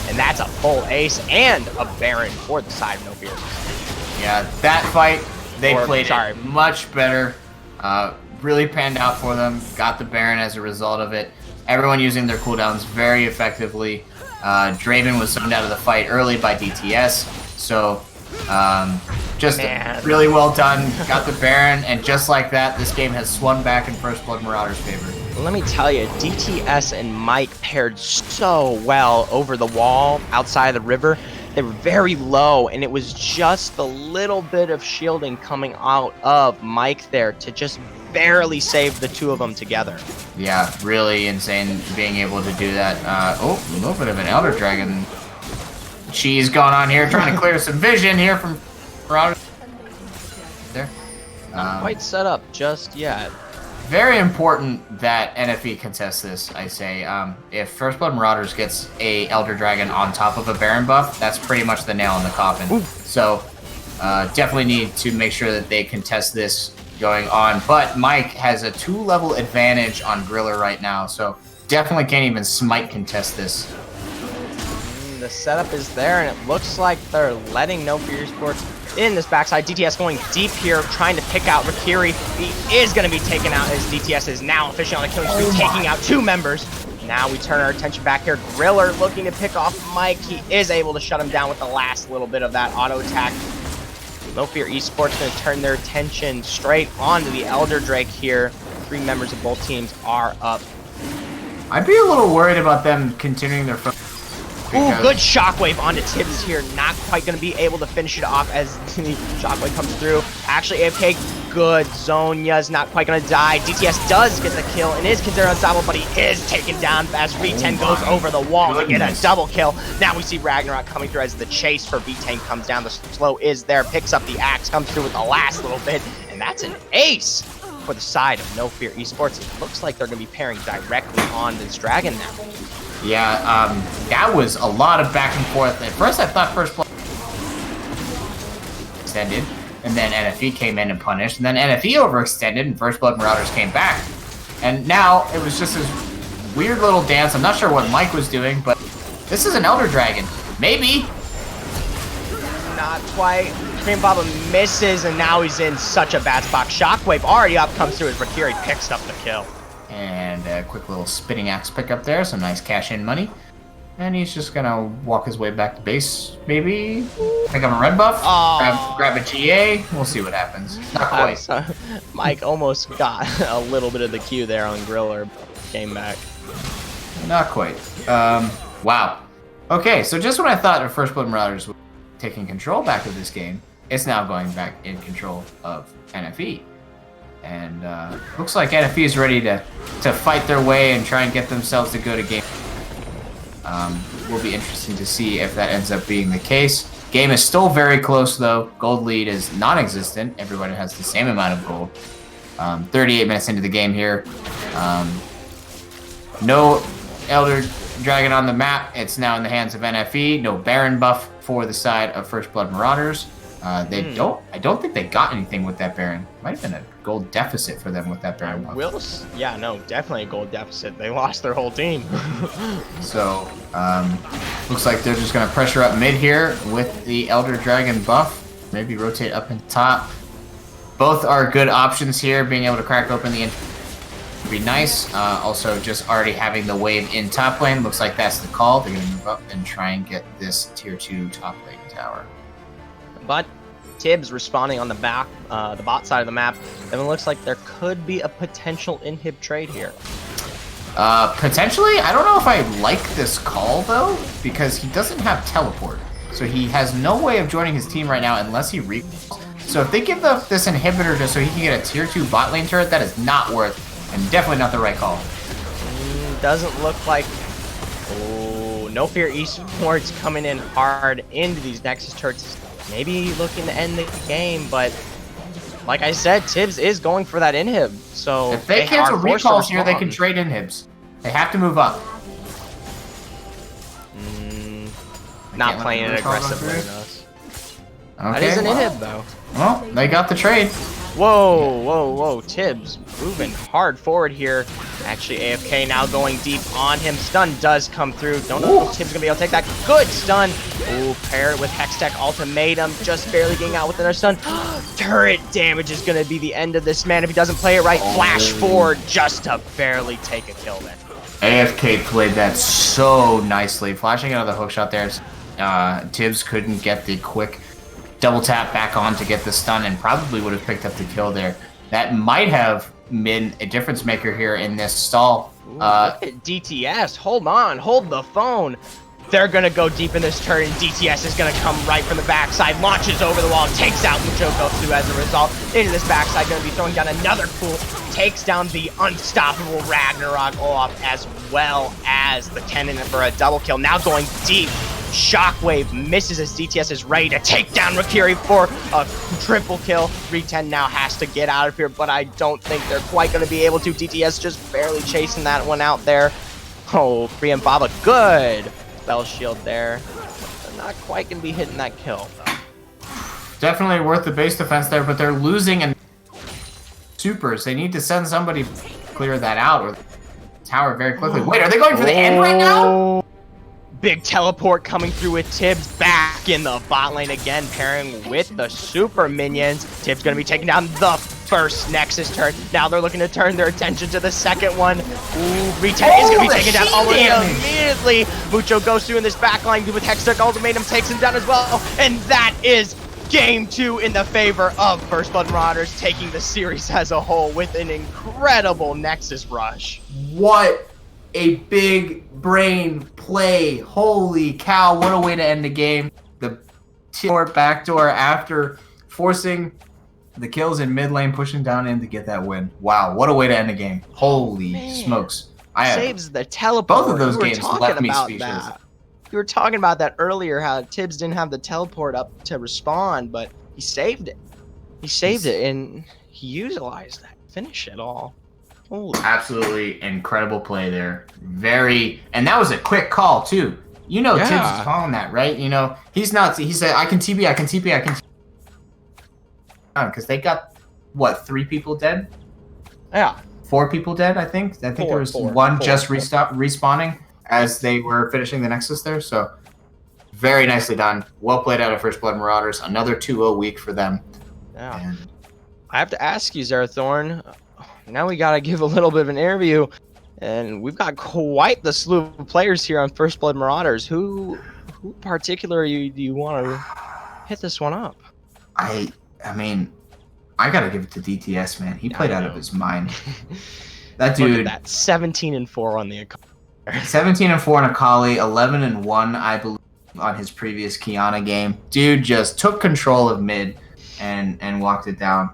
And that's a full ace and a Baron for the side of No Fear. Yeah, that fight, they played it much better. Really panned out for them. Got the Baron as a result of it. Everyone using their cooldowns very effectively. Draven was zoned out of the fight early by DTS. So, just really well done. Got the Baron, and just like that, this game has swung back in First Blood Marauders' favor. Let me tell you, DTS and Mike paired so well over the wall outside of the river. They were very low, and it was just the little bit of shielding coming out of Mike there to just barely save the two of them together. Yeah, really insane being able to do that. Oh, a little bit of an Elder Dragon cheese going on here, trying to clear some vision here from Marauders. There. Not quite set up just yet. Very important that NFE contests this, I say. If First Blood Marauders gets a Elder Dragon on top of a Baron buff, that's pretty much the nail in the coffin. Ooh. So definitely need to make sure that they contest this going on. But Mike has a 2-level advantage on Griller right now, so definitely can't even smite contest this. The setup is there, and it looks like they're letting No Fear eSports in this backside. DTS going deep here, trying to pick out Rakiri. He is going to be taken out as DTS is now officially on the killing spree, taking out 2 members. Now we turn our attention back here. Griller looking to pick off Mike. He is able to shut him down with the last little bit of that auto attack. No Fear eSports going to turn their attention straight onto the Elder Drake here. 3 members of both teams are up. I'd be a little worried about them continuing their Ooh, good shockwave onto Tibbs here. Not quite going to be able to finish it off as the shockwave comes through. Actually, AFK, good. Zonya's not quite going to die. DTS does get the kill and is considered unstoppable, but he is taken down as V10 goes over the wall to get a double kill. Now we see Ragnarok coming through as the chase for V10 comes down. The slow is there, picks up the axe, comes through with the last little bit, and that's an ace for the side of No Fear eSports. It looks like they're going to be pairing directly on this dragon now. Yeah, that was a lot of back and forth. At first, I thought First Blood extended, and then NFE came in and punished, and then NFE overextended, and First Blood Marauders came back. And now, it was just this weird little dance. I'm not sure what Mike was doing, but this is an Elder Dragon. Maybe. Not quite. Cream Baba misses, and now he's in such a bad spot. Shockwave already up, comes through as Rakiri picks up the kill. And a quick little spinning axe pick up there, some nice cash-in money. And he's just gonna walk his way back to base, maybe pick up a red buff, grab a GA, we'll see what happens. Not quite. Mike almost got a little bit of the Q there on Griller, came back. Not quite. Wow. Okay, so just when I thought the First Blood Marauders were taking control back of this game, it's now going back in control of NFE. And looks like NFE is ready to fight their way and try and get themselves to go to game. Will be interesting to see if that ends up being the case. Game is still very close though. Gold lead is non-existent. Everybody has the same amount of gold. 38 minutes into the game here. No Elder Dragon on the map. It's now in the hands of NFE. No Baron buff for the side of First Blood Marauders. I don't think they got anything with that Baron. Might have been a gold deficit for them with that Baron buff. Yeah, no, definitely a gold deficit. They lost their whole team. So, looks like they're just going to pressure up mid here with the Elder Dragon buff. Maybe rotate up and top. Both are good options here. Being able to crack open the would be nice. Also, just already having the wave in top lane. Looks like that's the call. They're going to move up and try and get this tier 2 top lane tower. But Tibbs responding on the back, the bot side of the map, and it looks like there could be a potential inhib trade here. Potentially? I don't know if I like this call, though, because he doesn't have teleport. So he has no way of joining his team right now unless he recalls. So if they give this inhibitor just so he can get a tier 2 bot lane turret, that is not worth, and definitely not the right call. Doesn't look like... Oh, No Fear eSports coming in hard into these Nexus turrets. Maybe looking to end the game, but like I said, Tibbs is going for that inhib. So if they cancel recalls here, they can trade inhibs. They have to move up. Not playing it aggressively enough. Okay, that is an inhib, though. Well, they got the trade. Whoa. Tibbs moving hard forward here. Actually, AFK now going deep on him. Stun does come through. Don't know if Tibbs gonna be able to take that. Good stun. Ooh, paired with Hextech Ultimatum. Just barely getting out with another stun. Turret damage is gonna be the end of this man if he doesn't play it right. Flash forward just to barely take a kill then. AFK played that so nicely. Flashing out of the hookshot there. Tibbs couldn't get the quick double tap back on to get the stun and probably would have picked up the kill there. That might have been a difference maker here in this stall. Look at DTS. Hold on. Hold the phone. They're going to go deep in this turn. DTS is going to come right from the backside. Launches over the wall. Takes out Muchokosu as a result. Into this backside. Going to be throwing down another pool. Takes down the unstoppable Ragnarok Olaf as well as the Kennen for a double kill. Now going deep. Shockwave misses as DTS is ready to take down Rakiri for a triple kill. 310 now has to get out of here, but I don't think they're quite going to be able to. DTS just barely chasing that one out there. Oh, Free and Baba, good spell shield there. They're not quite going to be hitting that kill. Definitely worth the base defense there, but they're losing and supers. They need to send somebody to clear that out or tower very quickly. Wait, are they going for the end right now? Big teleport coming through with Tibbs back in the bot lane again, pairing with the super minions. Tibbs going to be taking down the first Nexus turn. Now they're looking to turn their attention to the second one. Ooh, Retake is going to be taken down almost immediately. Mucho goes through in this backline with Hextech Ultimatum, takes him down as well. And that is game 2 in the favor of First Blood Marauders, taking the series as a whole with an incredible Nexus rush. What a big brain play. Holy cow, what a way to end the game. The backdoor after forcing the kills in mid lane, pushing down in to get that win. Wow, what a way to end the game. Holy smokes. Saves the teleport. Both of those games left me speechless. You were talking about that earlier, how Tibbs didn't have the teleport up to respond, but he saved it. He saved it, and he utilized that. Finish it all. Holy. Absolutely incredible play there. And that was a quick call too. You know, Tibbs is calling that, right? You know, he said, I can TP. Because they got, what, 3 people dead? Yeah. 4 people dead, I think. There was one just respawning as they were finishing the Nexus there. So, very nicely done. Well played out of First Blood Marauders. Another 2-0 week for them. Yeah. And I have to ask you, Zerathorn. Now we got to give a little bit of an interview. And we've got quite the slew of players here on First Blood Marauders. Who in particular do you want to hit this one up? I mean, I got to give it to DTS, man. He played out of his mind. That dude. Look at that. 17-4 on the Akali. 17-4 on Akali, 11-1, I believe, on his previous Kiana game. Dude just took control of mid and walked it down.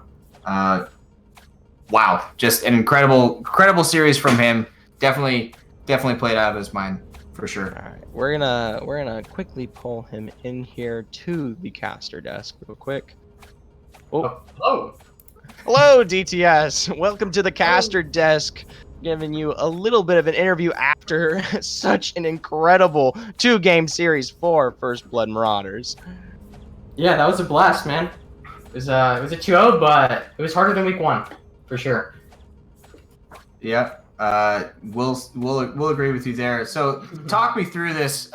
Wow, just an incredible series from him. Definitely played out of his mind for sure. All right, we're gonna quickly pull him in here to the caster desk real quick. Hello, DTS. Welcome to the caster desk. Giving you a little bit of an interview after such an incredible 2-game series for First Blood Marauders. Yeah, that was a blast, man. It was a 2-0, but it was harder than week 1, for sure. Yeah, we'll agree with you there. So talk me through this.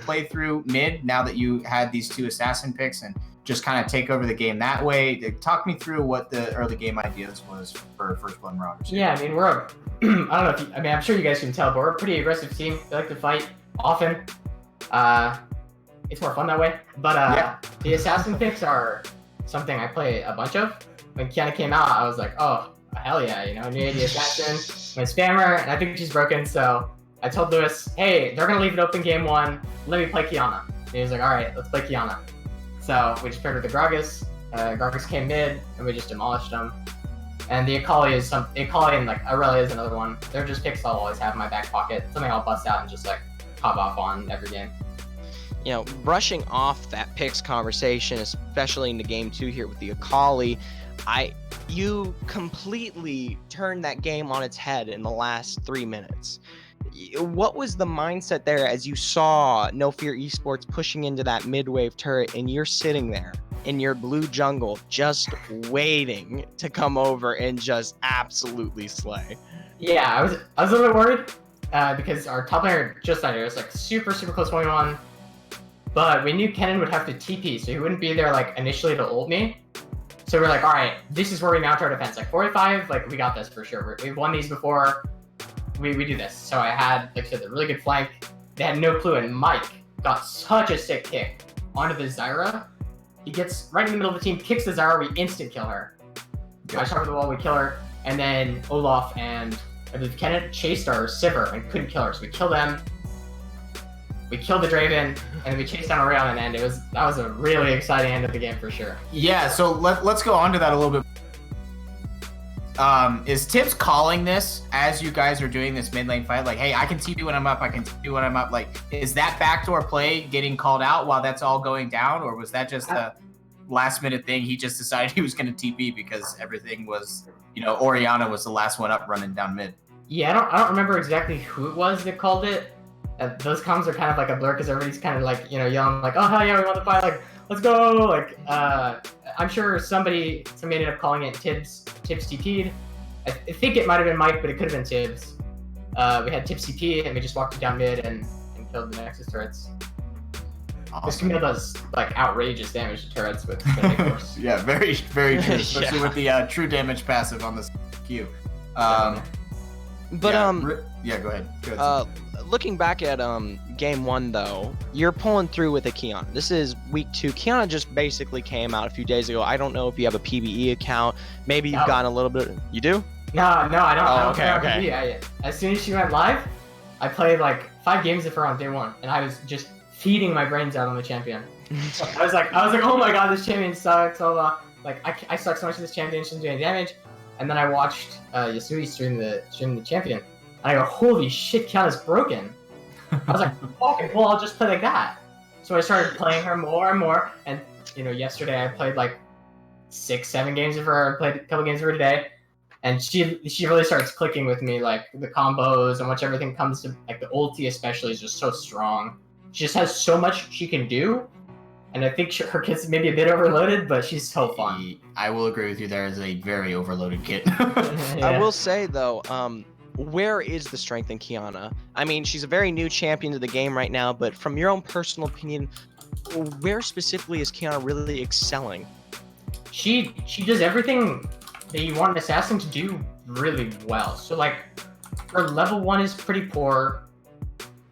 Play through mid now that you had these 2 assassin picks and just kind of take over the game that way. Talk me through what the early game ideas was for First Blood Marauders. Yeah, I mean, we're I don't know if I'm sure you guys can tell, but we're a pretty aggressive team. We like to fight often. It's more fun that way. But the assassin picks are something I play a bunch of. When Kiana came out, I was like, oh, hell yeah, you know, new AD assassin, my spammer, and I think she's broken, so I told Lewis, hey, they're going to leave it open game 1. Let me play Kiana. And he was like, all right, let's play Kiana. So we just paired with the Gragas. Gragas came mid, and we just demolished them. And the Akali and like Aurelia is another one. They're just picks I'll always have in my back pocket. Something I'll bust out and just like pop off on every game. You know, brushing off that picks conversation, especially into game 2 here with the Akali, You completely turned that game on its head in the last 3 minutes. What was the mindset there as you saw No Fear Esports pushing into that mid-wave turret and you're sitting there in your blue jungle just waiting to come over and just absolutely slay? Yeah, I was a little bit worried because our top laner just died. It was like super close 1v1, but we knew Kennen would have to TP, so he wouldn't be there like initially to ult me. So we're like, all right, this is where we mount our defense. Like 45, like we got this for sure. We've won these before. We do this. So I had, like I said, a really good flank. They had no clue, and Mike got such a sick kick onto the Zyra. He gets right in the middle of the team, kicks the Zyra, we instant kill her. I shot over the wall, we kill her, and then Olaf and I believe Kennen chased our Sivir and couldn't kill her, so we kill them. We killed the Draven, and then we chased down Orion, and that was a really exciting end of the game for sure. Yeah, so let's go on to that a little bit. Is Tibbs calling this as you guys are doing this mid lane fight? Like, hey, I can TP when I'm up, I can TP when I'm up. Like, is that backdoor play getting called out while that's all going down? Or was that just a last minute thing? He just decided he was going to TP because everything was, Oriana was the last one up running down mid. Yeah, I don't remember exactly who it was that called it. Those comms are kind of like a blur because everybody's kind of like, yelling like, oh, hell yeah, we want to fight. Like, let's go. Like, I'm sure somebody ended up calling it Tibbs TP'd. I think it might have been Mike, but it could have been Tibbs. We had Tibbs TP, and we just walked down mid and killed the Nexus turrets. Awesome. This Camille does like outrageous damage to turrets with force. Yeah, very true, especially with the true damage passive on this Q. But yeah, go ahead. Looking back at game 1 though, you're pulling through with a Kiana. This is week 2. Kiana just basically came out a few days ago. I don't know if you have a PBE account. Maybe you've gotten a little bit. You do? No, I don't. Oh, okay. PBE. As soon as she went live, I played like 5 games of her on day 1, and I was just feeding my brains out on the champion. I was like, oh my god, this champion sucks. Like I suck so much with this champion. She doesn't do any damage. And then I watched Yasui stream the champion. And I go, holy shit, Kiana's broken. I was like, okay, well, I'll just play like that. So I started playing her more and more. And, yesterday I played like 6-7 games of her. I played a couple games of her today. And she really starts clicking with me, like the combos and once everything comes to, like the ulti especially is just so strong. She just has so much she can do. And I think her kit's maybe a bit overloaded, but she's so fun. I will agree with you. There is a very overloaded kit. Yeah. I will say though, where is the strength in Kiana? I mean, she's a very new champion to the game right now, but from your own personal opinion, where specifically is Kiana really excelling? She does everything that you want an assassin to do really well. So like, her level 1 is pretty poor.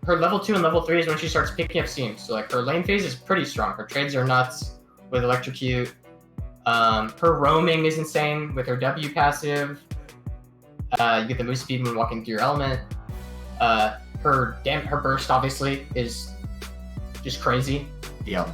Her level 2 and level 3 is when she starts picking up steam. So like, her lane phase is pretty strong. Her trades are nuts with Electrocute. Her roaming is insane with her W passive. You get the move speed when walking through your element. Her burst obviously is just crazy. Yeah.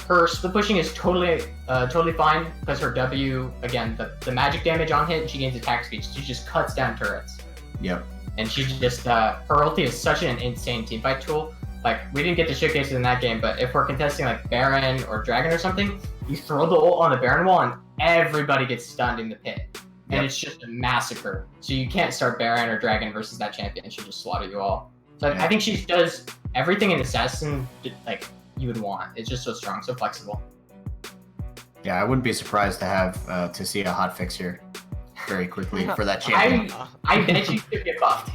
Her split pushing is totally fine because her W, again, the magic damage on hit, she gains attack speed. She just cuts down turrets. Yep. And she just her ulti is such an insane teamfight tool. Like, we didn't get to showcase it in that game, but if we're contesting like Baron or Dragon or something, you throw the ult on the Baron wall and everybody gets stunned in the pit. And it's just a massacre. So you can't start Baron or Dragon versus that champion. She'll just slaughter you all. So I think she does everything an assassin like you would want. It's just so strong, so flexible. Yeah, I wouldn't be surprised to have to see a hot fix here very quickly for that champion. I bet she could get buffed.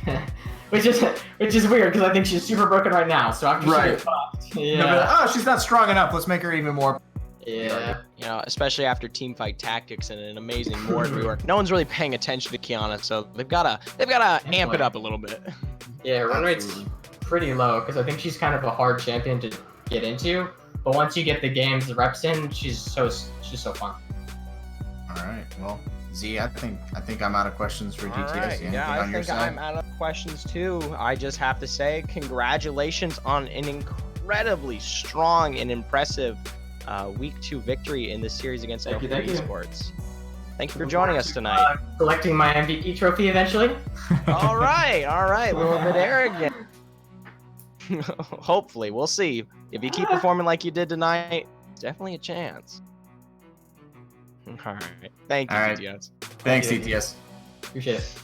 which is weird because I think she's super broken right now. So after she gets buffed, oh, she's not strong enough. Let's make her even more. Yeah. Especially after teamfight tactics and an amazing board rework. No one's really paying attention to Kiana, so they've gotta amp it up a little bit. Yeah, run rate's pretty low because I think she's kind of a hard champion to get into. But once you get the games, the reps in, she's so fun. All right, well, Z, I think I'm out of questions for GTS. Right. Yeah, I think I'm out of questions too. I just have to say congratulations on an incredibly strong and impressive week 2 victory in this series against No Fear Esports. Thank you for joining us tonight. Collecting my MVP trophy eventually. All right, a little bit arrogant. Hopefully, we'll see. If you keep performing like you did tonight, definitely a chance. All right. Thank you, All right. TTS. Thanks, Thank you. CTS. Appreciate it.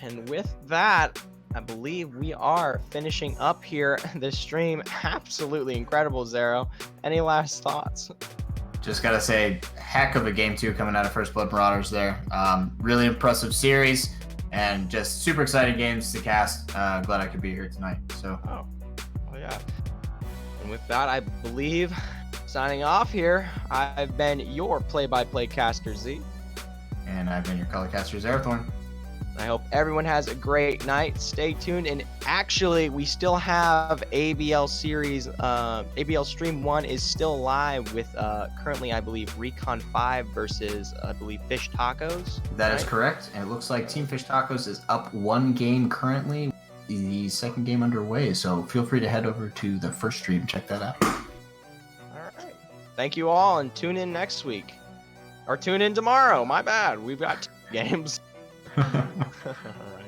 And with that, I believe we are finishing up here this stream. Absolutely incredible, Zero. Any last thoughts? Just gotta say, heck of a game 2 coming out of First Blood Marauders there. Really impressive series, and just super exciting games to cast. Glad I could be here tonight. So. Oh yeah. And with that, I believe signing off here, I've been your play-by-play caster Z. And I've been your color caster, Zerathorn. I hope everyone has a great night. Stay tuned. And actually, we still have ABL series. ABL Stream 1 is still live with currently, I believe, Recon 5 versus, I believe, Fish Tacos. That is correct. And it looks like Team Fish Tacos is up 1 game currently. The second game underway. So feel free to head over to the first stream. Check that out. All right. Thank you all, and tune in next week. Or tune in tomorrow. My bad. We've got 2 games. All right.